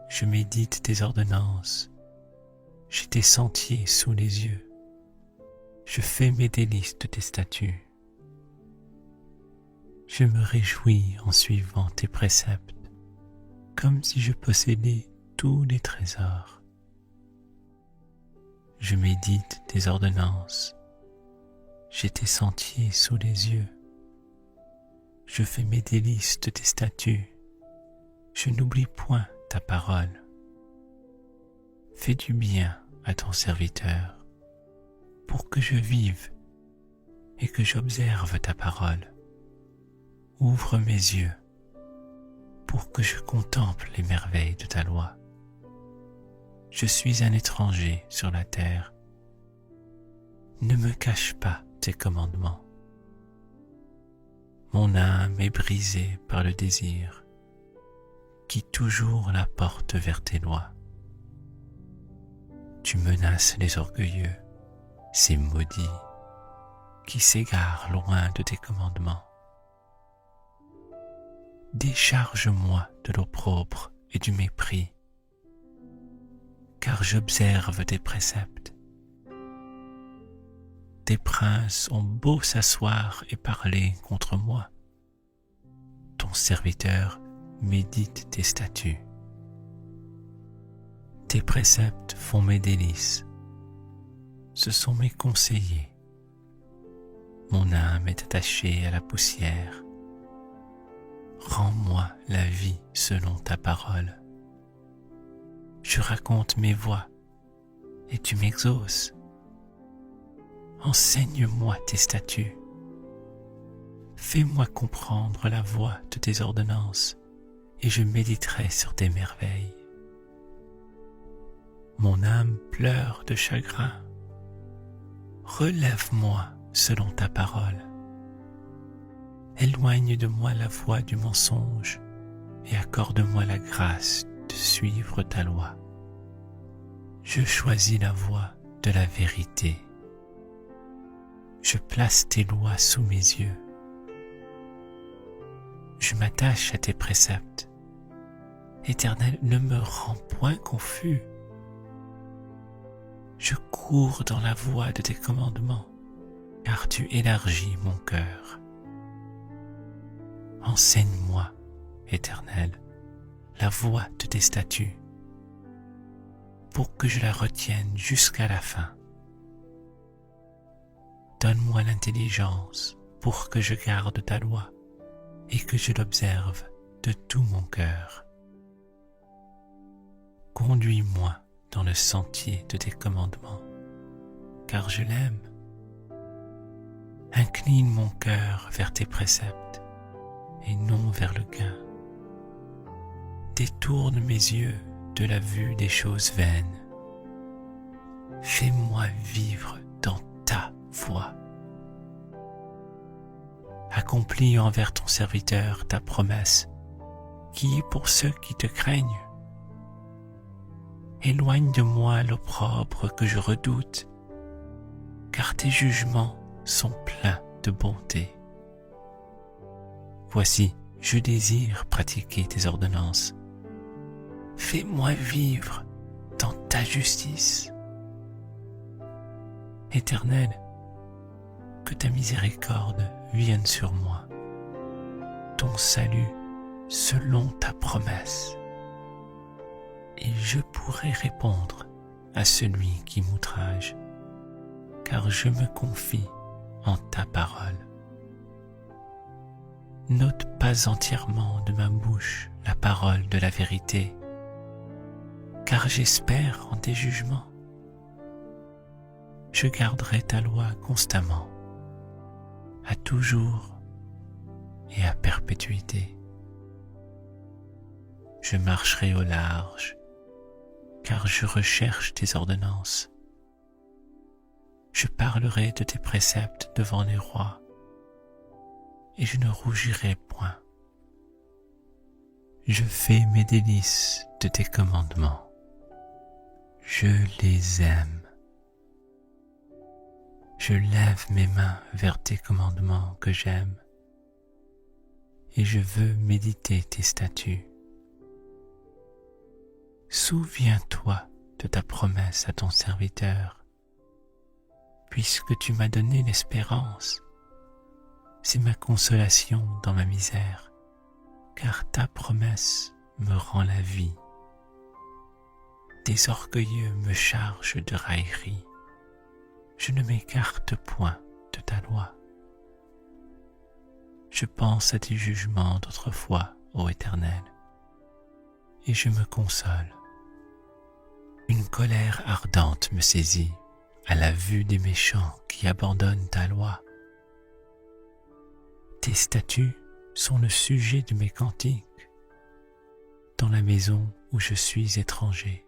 Je médite tes ordonnances, j'ai tes sentiers sous les yeux. Je fais mes délices de tes statuts. Je me réjouis en suivant tes préceptes, comme si je possédais tous les trésors. Je médite tes ordonnances, j'ai tes sentiers sous les yeux. Je fais mes délices de tes statuts, je n'oublie point ta parole. Fais du bien à ton serviteur, pour que je vive et que j'observe ta parole. Ouvre mes yeux pour que je contemple les merveilles de ta loi. Je suis un étranger sur la terre. Ne me cache pas tes commandements. Mon âme est brisée par le désir, qui toujours la porte vers tes lois. Tu menaces les orgueilleux, ces maudits, qui s'égarent loin de tes commandements. Décharge-moi de l'opprobre et du mépris, car j'observe tes préceptes. Tes princes ont beau s'asseoir et parler contre moi. Ton serviteur médite tes statuts. Tes préceptes font mes délices. Ce sont mes conseillers. Mon âme est attachée à la poussière. Rends-moi la vie selon ta parole. Je raconte mes voies et tu m'exauces. Enseigne-moi tes statuts. Fais-moi comprendre la voie de tes ordonnances et je méditerai sur tes merveilles. Mon âme pleure de chagrin. Relève-moi selon ta parole. Éloigne de moi la voie du mensonge et accorde-moi la grâce de suivre ta loi. Je choisis la voie de la vérité. Je place tes lois sous mes yeux. Je m'attache à tes préceptes Éternel, ne me rends point confus. Je cours dans la voie de tes commandements, car tu élargis mon cœur. Enseigne-moi, Éternel, la voie de tes statuts, pour que je la retienne jusqu'à la fin. Donne-moi l'intelligence pour que je garde ta loi et que je l'observe de tout mon cœur. Conduis-moi dans le sentier de tes commandements, car je l'aime. Incline mon cœur vers tes préceptes et non vers le gain. Détourne mes yeux de la vue des choses vaines. Fais-moi vivre dans ta voie. Accomplis envers ton serviteur ta promesse, qui est pour ceux qui te craignent. Éloigne de moi l'opprobre que je redoute, car tes jugements sont pleins de bonté. Voici, je désire pratiquer tes ordonnances. Fais-moi vivre dans ta justice. Éternel, que ta miséricorde vienne sur moi, ton salut selon ta promesse, et je pourrai répondre à celui qui m'outrage, car je me confie en ta parole. N'ôte pas entièrement de ma bouche la parole de la vérité, car j'espère en tes jugements. Je garderai ta loi constamment, à toujours et à perpétuité. Je marcherai au large, car je recherche tes ordonnances. Je parlerai de tes préceptes devant les rois, et je ne rougirai point. Je fais mes délices de tes commandements. Je les aime. Je lève mes mains vers tes commandements que j'aime, et je veux méditer tes statuts. Souviens-toi de ta promesse à ton serviteur, puisque tu m'as donné l'espérance. C'est ma consolation dans ma misère, car ta promesse me rend la vie. Des orgueilleux me chargent de raillerie. Je ne m'écarte point de ta loi. Je pense à tes jugements d'autrefois, ô Éternel, et je me console. Une colère ardente me saisit à la vue des méchants qui abandonnent ta loi. Tes statuts sont le sujet de mes cantiques dans la maison où je suis étranger.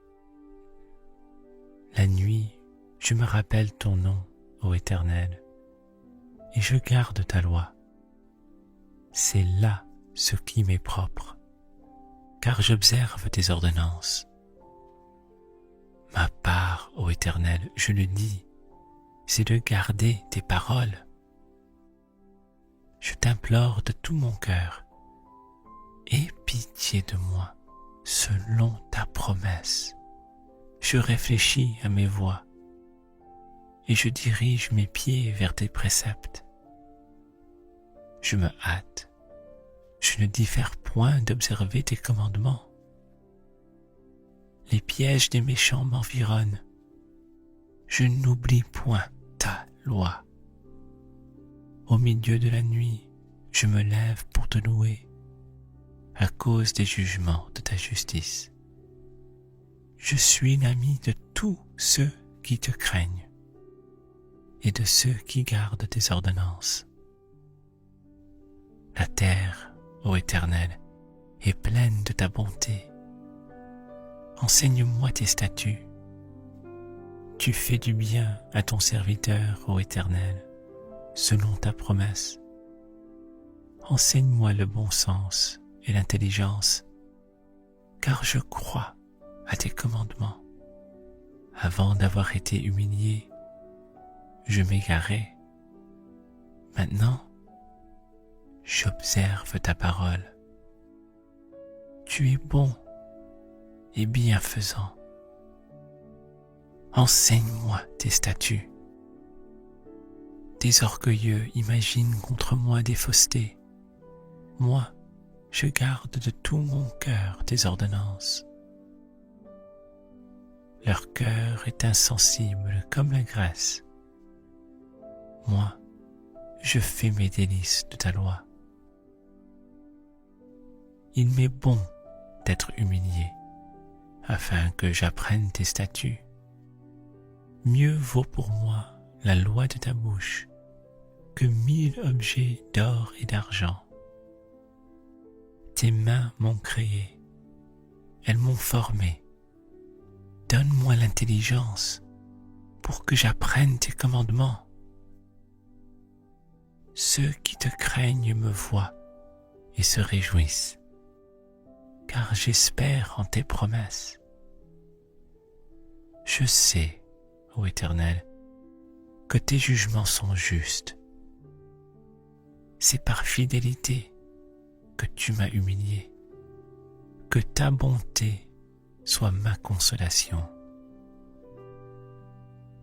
La nuit, je me rappelle ton nom, ô Éternel, et je garde ta loi. C'est là ce qui m'est propre, car j'observe tes ordonnances. Ma part, ô Éternel, je le dis, c'est de garder tes paroles. Je t'implore de tout mon cœur, aie pitié de moi selon ta promesse. Je réfléchis à mes voies et je dirige mes pieds vers tes préceptes. Je me hâte, je ne diffère point d'observer tes commandements. Les pièges des méchants m'environnent. Je n'oublie point ta loi. Au milieu de la nuit, je me lève pour te louer à cause des jugements de ta justice. Je suis l'ami de tous ceux qui te craignent et de ceux qui gardent tes ordonnances. La terre, ô Éternel, est pleine de ta bonté. Enseigne-moi tes statuts. Tu fais du bien à ton serviteur, ô Éternel, selon ta promesse. Enseigne-moi le bon sens et l'intelligence, car je crois à tes commandements. Avant d'avoir été humilié, je m'égarais. Maintenant, j'observe ta parole. Tu es bon, et bienfaisant. Enseigne-moi tes statuts. Des orgueilleux imaginent contre moi des faussetés. Moi, je garde de tout mon cœur tes ordonnances. Leur cœur est insensible comme la graisse. Moi, je fais mes délices de ta loi. Il m'est bon d'être humilié, afin que j'apprenne tes statuts. Mieux vaut pour moi la loi de ta bouche que 1000 objets d'or et d'argent. Tes mains m'ont créé, elles m'ont formé. Donne-moi l'intelligence pour que j'apprenne tes commandements. Ceux qui te craignent me voient et se réjouissent, car j'espère en tes promesses. Je sais, ô Éternel, que tes jugements sont justes. C'est par fidélité que tu m'as humilié. Que ta bonté soit ma consolation.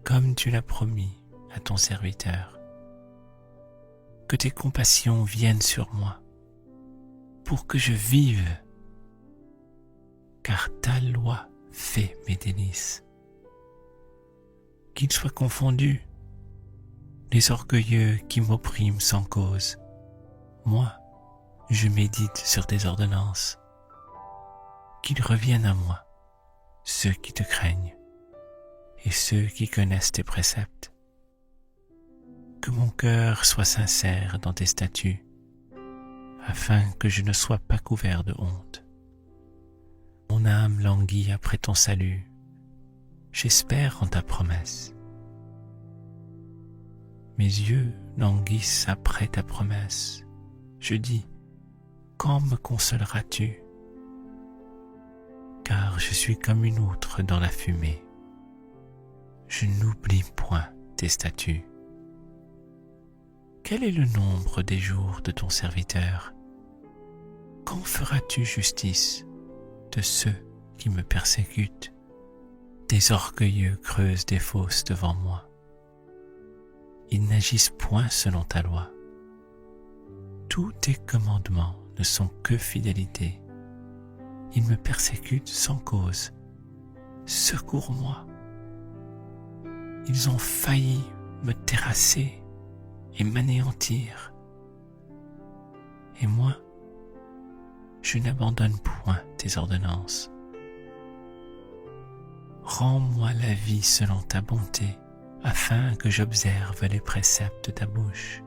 Comme tu l'as promis à ton serviteur. Que tes compassions viennent sur moi, pour que je vive, car ta loi fait mes délices. Qu'ils soient confondus, les orgueilleux qui m'oppriment sans cause. Moi, je médite sur tes ordonnances. Qu'ils reviennent à moi, ceux qui te craignent, et ceux qui connaissent tes préceptes. Que mon cœur soit sincère dans tes statuts, afin que je ne sois pas couvert de honte. Mon âme languit après ton salut, j'espère en ta promesse. Mes yeux languissent après ta promesse, je dis, quand me consoleras-tu? Car je suis comme une outre dans la fumée, je n'oublie point tes statuts. Quel est le nombre des jours de ton serviteur? Quand feras-tu justice de ceux qui me persécutent? Des orgueilleux creusent des fosses devant moi. Ils n'agissent point selon ta loi. Tous tes commandements ne sont que fidélité. Ils me persécutent sans cause. Secours-moi. Ils ont failli me terrasser et m'anéantir. Et moi, je n'abandonne point tes ordonnances. Rends-moi la vie selon ta bonté, afin que j'observe les préceptes de ta bouche.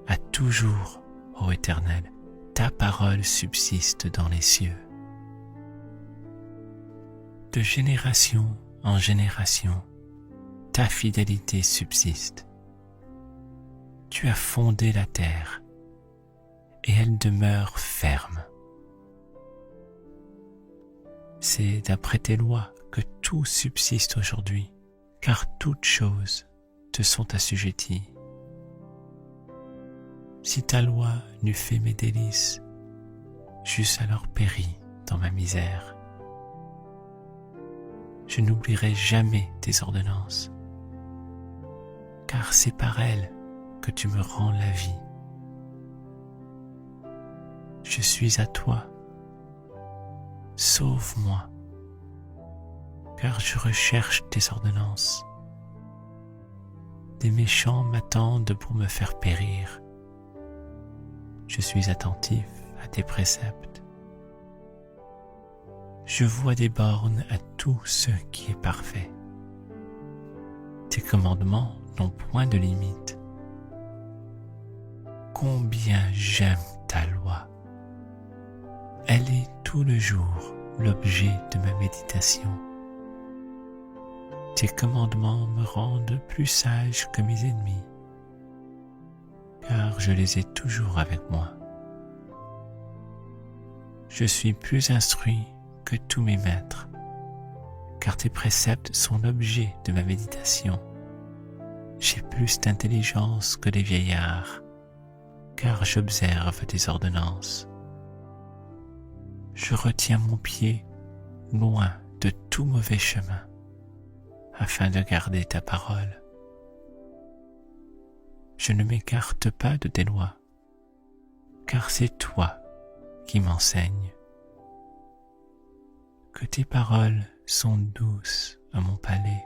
À toujours, ô Éternel, ta parole subsiste dans les cieux. De génération en génération, ta fidélité subsiste. Tu as fondé la terre, et elle demeure ferme. C'est d'après tes lois que tout subsiste aujourd'hui, car toutes choses te sont assujetties. Si ta loi n'eût fait mes délices, j'eusse alors péri dans ma misère. Je n'oublierai jamais tes ordonnances, car c'est par elles que tu me rends la vie. Je suis à toi, sauve-moi, car je recherche tes ordonnances. Des méchants m'attendent pour me faire périr. Je suis attentif à tes préceptes. Je vois des bornes à tout ce qui est parfait. Tes commandements n'ont point de limite. Combien j'aime ta loi. Elle est tout le jour l'objet de ma méditation. Tes commandements me rendent plus sage que mes ennemis, car je les ai toujours avec moi. Je suis plus instruit que tous mes maîtres, car tes préceptes sont l'objet de ma méditation. J'ai plus d'intelligence que les vieillards, car j'observe tes ordonnances. je retiens mon pied loin de tout mauvais chemin, afin de garder ta parole. Je ne m'écarte pas de tes lois, car c'est toi qui m'enseignes. Que tes paroles sont douces à mon palais,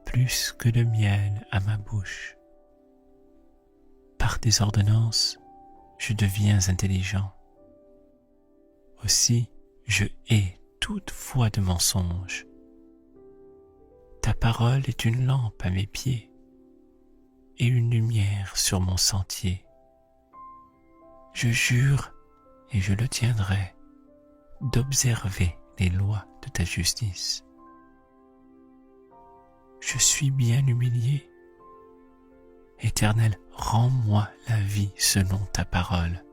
plus que le miel à ma bouche. Par tes ordonnances, je deviens intelligent. Aussi, je hais toute voix de mensonge. Ta parole est une lampe à mes pieds et une lumière sur mon sentier. Je jure, et je le tiendrai, d'observer les lois de ta justice. Je suis bien humilié. Éternel, rends-moi la vie selon ta parole.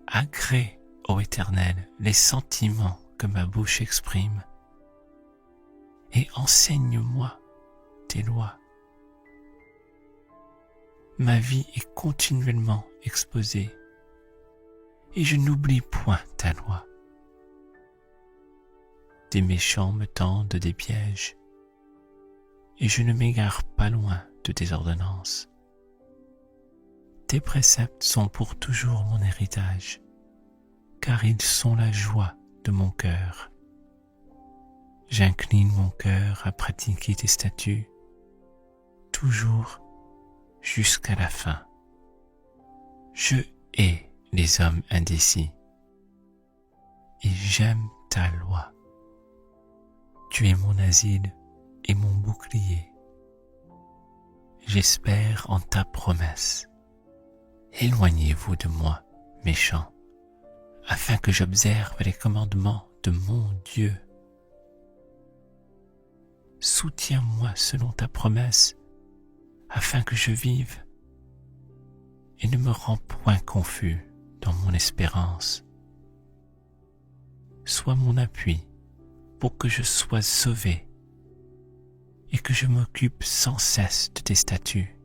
Agrée, ô Éternel, les sentiments que ma bouche exprime, et enseigne-moi tes lois. Ma vie est continuellement exposée, et je n'oublie point ta loi. Des méchants me tendent des pièges, et je ne m'égare pas loin de tes ordonnances. Tes préceptes sont pour toujours mon héritage, car ils sont la joie de mon cœur. J'incline mon cœur à pratiquer tes statuts, toujours jusqu'à la fin. Je hais les hommes indécis, et j'aime ta loi. Tu es mon asile et mon bouclier. J'espère en ta promesse. Éloignez-vous de moi, méchants, afin que j'observe les commandements de mon Dieu. Soutiens-moi selon ta promesse, afin que je vive, et ne me rends point confus dans mon espérance. Sois mon appui pour que je sois sauvé et que je m'occupe sans cesse de tes statuts.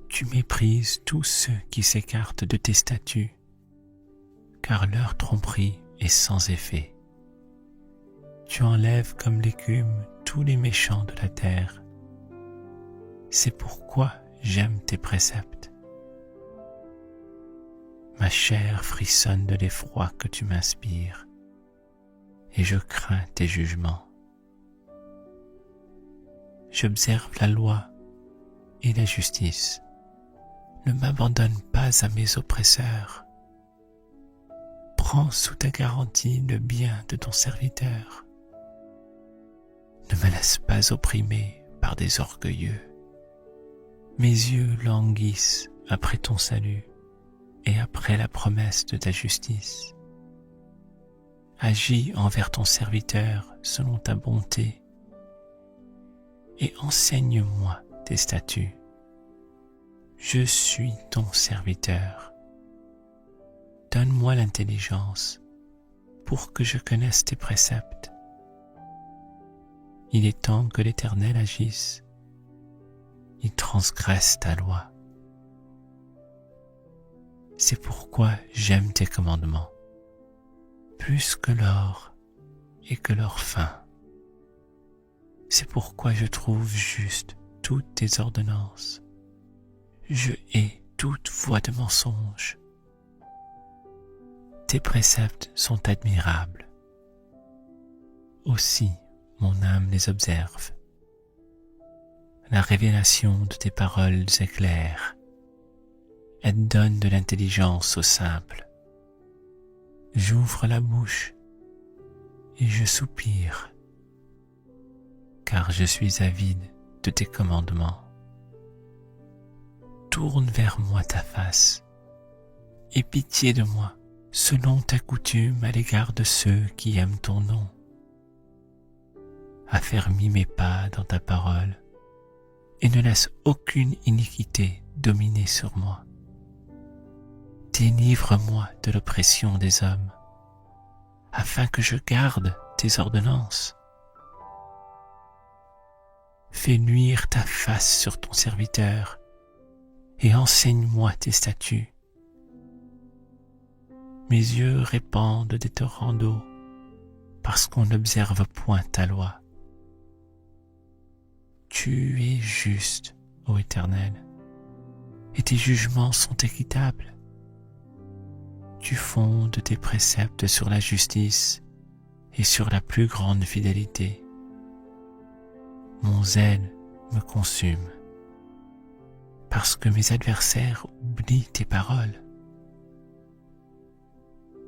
Tu méprises tous ceux qui s'écartent de tes statuts, car leur tromperie est sans effet. Tu enlèves comme l'écume tous les méchants de la terre. C'est pourquoi j'aime tes préceptes. Ma chair frissonne de l'effroi que tu m'inspires, et je crains tes jugements. J'observe la loi et la justice. Ne m'abandonne pas à mes oppresseurs. Prends sous ta garantie le bien de ton serviteur. Ne me laisse pas opprimer par des orgueilleux. Mes yeux languissent après ton salut et après la promesse de ta justice. Agis envers ton serviteur selon ta bonté et enseigne-moi tes statuts. Je suis ton serviteur. Donne-moi l'intelligence pour que je connaisse tes préceptes. Il est temps que l'Éternel agisse. Il transgresse ta loi. C'est pourquoi j'aime tes commandements, plus que l'or et que leur fin. C'est pourquoi je trouve juste toutes tes ordonnances. Je hais toute voie de mensonge. Tes préceptes sont admirables. Aussi, mon âme les observe. La révélation de tes paroles est claire. Elle donne de l'intelligence aux simples. J'ouvre la bouche et je soupire, car je suis avide de tes commandements. Tourne vers moi ta face, aie pitié de moi, selon ta coutume à l'égard de ceux qui aiment ton nom. Affermis mes pas dans ta parole, et ne laisse aucune iniquité dominer sur moi. Délivre-moi de l'oppression des hommes, afin que je garde tes ordonnances. Fais luire ta face sur ton serviteur, et enseigne-moi tes statuts. mes yeux répandent des torrents d'eau, parce qu'on n'observe point ta loi. Tu es juste, ô Éternel, et tes jugements sont équitables. Tu fondes tes préceptes sur la justice et sur la plus grande fidélité. Mon zèle me consume, parce que mes adversaires oublient tes paroles.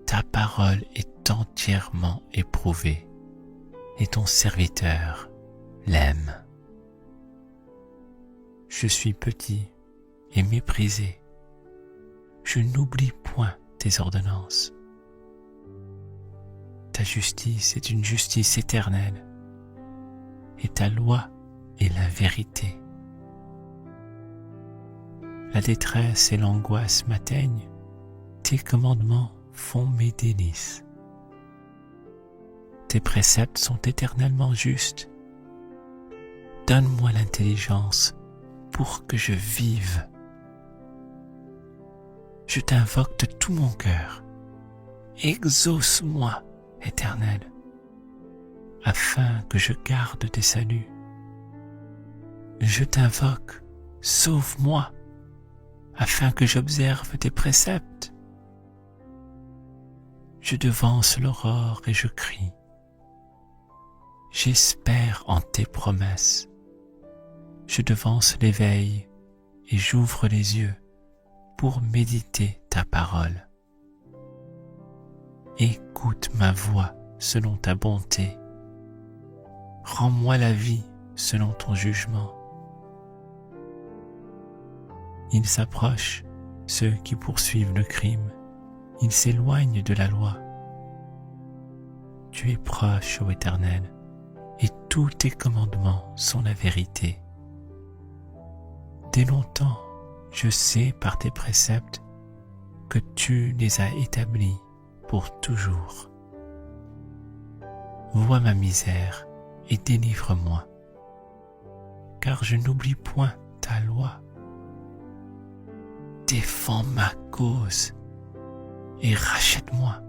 Ta parole est entièrement éprouvée, et ton serviteur l'aime. Je suis petit et méprisé. Je n'oublie point tes ordonnances. Ta justice est une justice éternelle, et ta loi est la vérité. La détresse et l'angoisse m'atteignent, tes commandements font mes délices. Tes préceptes sont éternellement justes. Donne-moi l'intelligence pour que je vive. Je t'invoque de tout mon cœur. Exauce-moi, Éternel, afin que je garde tes saluts. Je t'invoque, sauve-moi, afin que j'observe tes préceptes. Je devance l'aurore et je crie. J'espère en tes promesses. Je devance l'éveil et j'ouvre les yeux pour méditer ta parole. Écoute ma voix selon ta bonté. Rends-moi la vie selon ton jugement. Ils s'approchent, ceux qui poursuivent le crime. Ils s'éloignent de la loi. Tu es proche, ô Éternel, et tous tes commandements sont la vérité. Dès longtemps, je sais par tes préceptes que tu les as établis pour toujours. Vois ma misère et délivre-moi, car je n'oublie point ta loi. Défends ma cause et rachète-moi.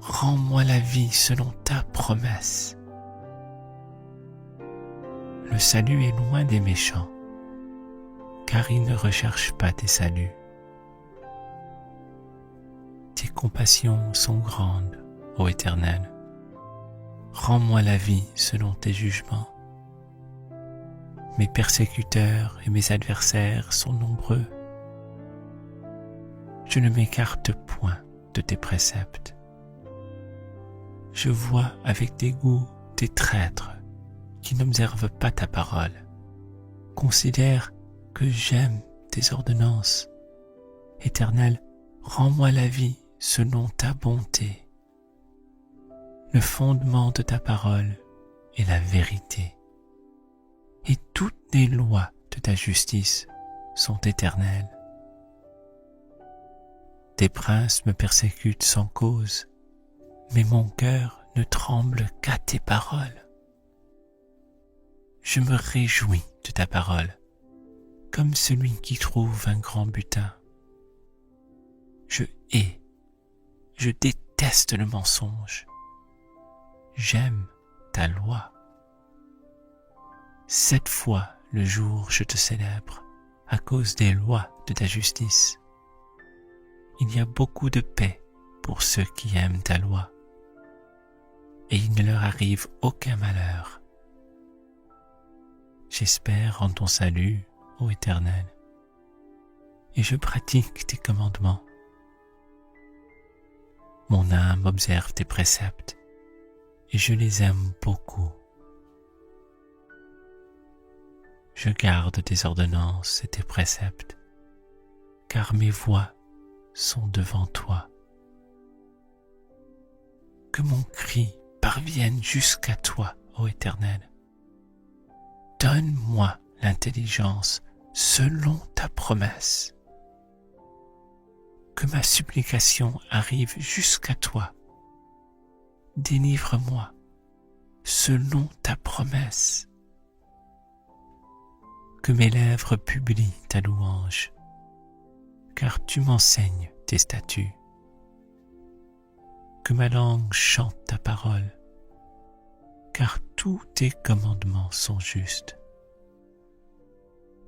Rends-moi la vie selon ta promesse. Le salut est loin des méchants, car ils ne recherchent pas tes saluts. Tes compassions sont grandes, ô Éternel. Rends-moi la vie selon tes jugements. Mes persécuteurs et mes adversaires sont nombreux. Je ne m'écarte point de tes préceptes. Je vois avec dégoût tes traîtres qui n'observent pas ta parole. Considère que j'aime tes ordonnances. Éternel, rends-moi la vie selon ta bonté. Le fondement de ta parole est la vérité, et toutes les lois de ta justice sont éternelles. Tes princes me persécutent sans cause, mais mon cœur ne tremble qu'à tes paroles. Je me réjouis de ta parole, comme celui qui trouve un grand butin. Je déteste le mensonge. J'aime ta loi. 7 fois le jour je te célèbre à cause des lois de ta justice. Il y a beaucoup de paix pour ceux qui aiment ta loi, et il ne leur arrive aucun malheur. J'espère en ton salut, ô Éternel, et je pratique tes commandements. Mon âme observe tes préceptes, et je les aime beaucoup. Je garde tes ordonnances et tes préceptes, car mes voies sont devant toi. Que mon cri parvienne jusqu'à toi, ô Éternel. Donne-moi l'intelligence selon ta promesse. Que ma supplication arrive jusqu'à toi. Délivre-moi selon ta promesse. Que mes lèvres publient ta louange, car tu m'enseignes tes statuts. que ma langue chante ta parole, car tous tes commandements sont justes.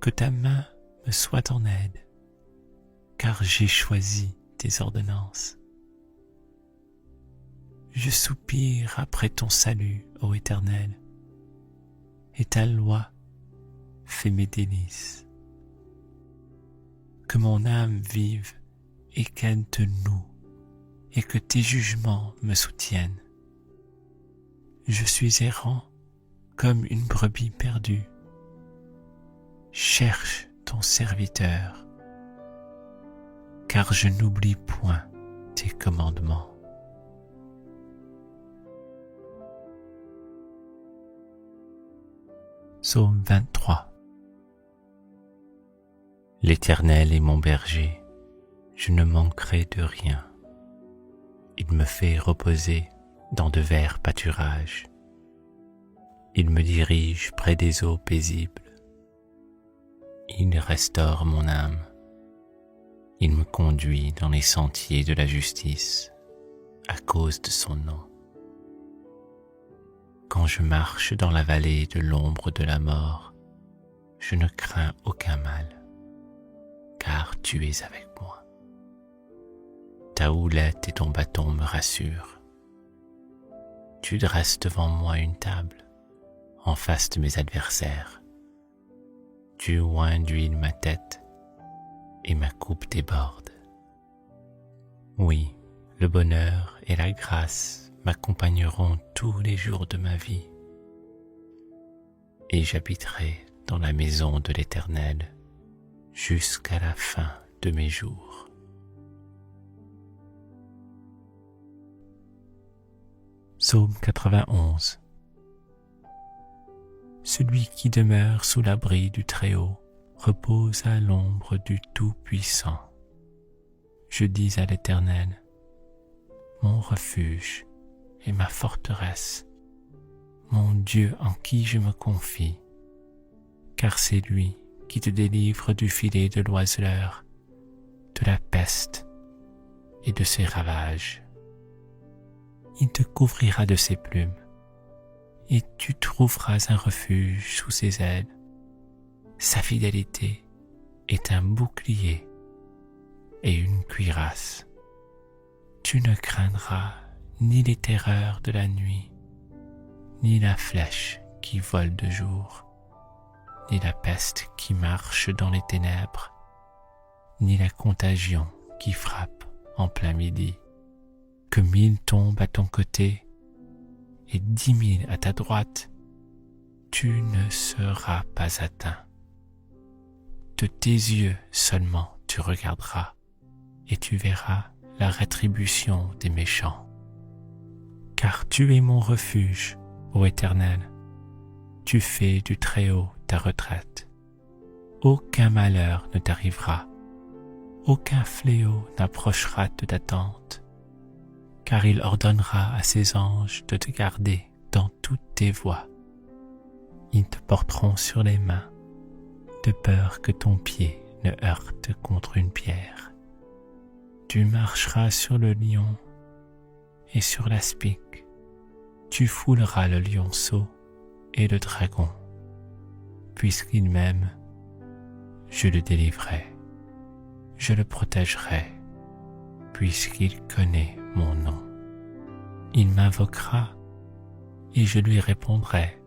Que ta main me soit en aide, car j'ai choisi tes ordonnances. Je soupire après ton salut, ô Éternel, et ta loi fait mes délices. Que mon âme vive et qu'elle te noue, et que tes jugements me soutiennent. Je suis errant comme une brebis perdue. Cherche ton serviteur, car je n'oublie point tes commandements. Psaume 23. L'Éternel est mon berger, je ne manquerai de rien. Il me fait reposer dans de verts pâturages. Il me dirige près des eaux paisibles. Il restaure mon âme. Il me conduit dans les sentiers de la justice à cause de son nom. Quand je marche dans la vallée de l'ombre de la mort, je ne crains aucun mal, car tu es avec moi. Ta houlette et ton bâton me rassurent. Tu dresses devant moi une table, en face de mes adversaires. Tu oins d'huile ma tête, et ma coupe déborde. Oui, le bonheur et la grâce m'accompagneront tous les jours de ma vie, et j'habiterai dans la maison de l'Éternel jusqu'à la fin de mes jours. Psaume 91. Celui qui demeure sous l'abri du Très-Haut repose à l'ombre du Tout-Puissant. Je dis à l'Éternel, mon refuge et ma forteresse, mon Dieu en qui je me confie, car c'est lui qui te délivre du filet de l'oiseleur, de la peste et de ses ravages. Il te couvrira de ses plumes, et tu trouveras un refuge sous ses ailes. Sa fidélité est un bouclier et une cuirasse. Tu ne craindras ni les terreurs de la nuit, ni la flèche qui vole de jour, ni la peste qui marche dans les ténèbres, ni la contagion qui frappe en plein midi. Que 1000 tombent à ton côté et 10 000 à ta droite, tu ne seras pas atteint. De tes yeux seulement tu regarderas et tu verras la rétribution des méchants. Car tu es mon refuge, ô Éternel, tu fais du Très-Haut ta retraite. Aucun malheur ne t'arrivera, aucun fléau n'approchera de ta tente, car il ordonnera à ses anges de te garder dans toutes tes voies. Ils te porteront sur les mains, de peur que ton pied ne heurte contre une pierre. Tu marcheras sur le lion et sur l'aspic. Tu fouleras le lionceau et le dragon. Puisqu'il m'aime, je le délivrerai. Je le protégerai, puisqu'il connaît mon nom. Il m'invoquera et je lui répondrai.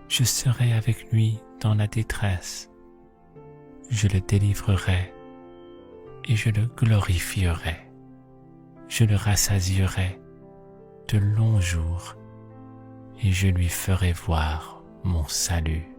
Je serai avec lui dans la détresse. Je le délivrerai et je le glorifierai. Je le rassasierai de longs jours et je lui ferai voir mon salut.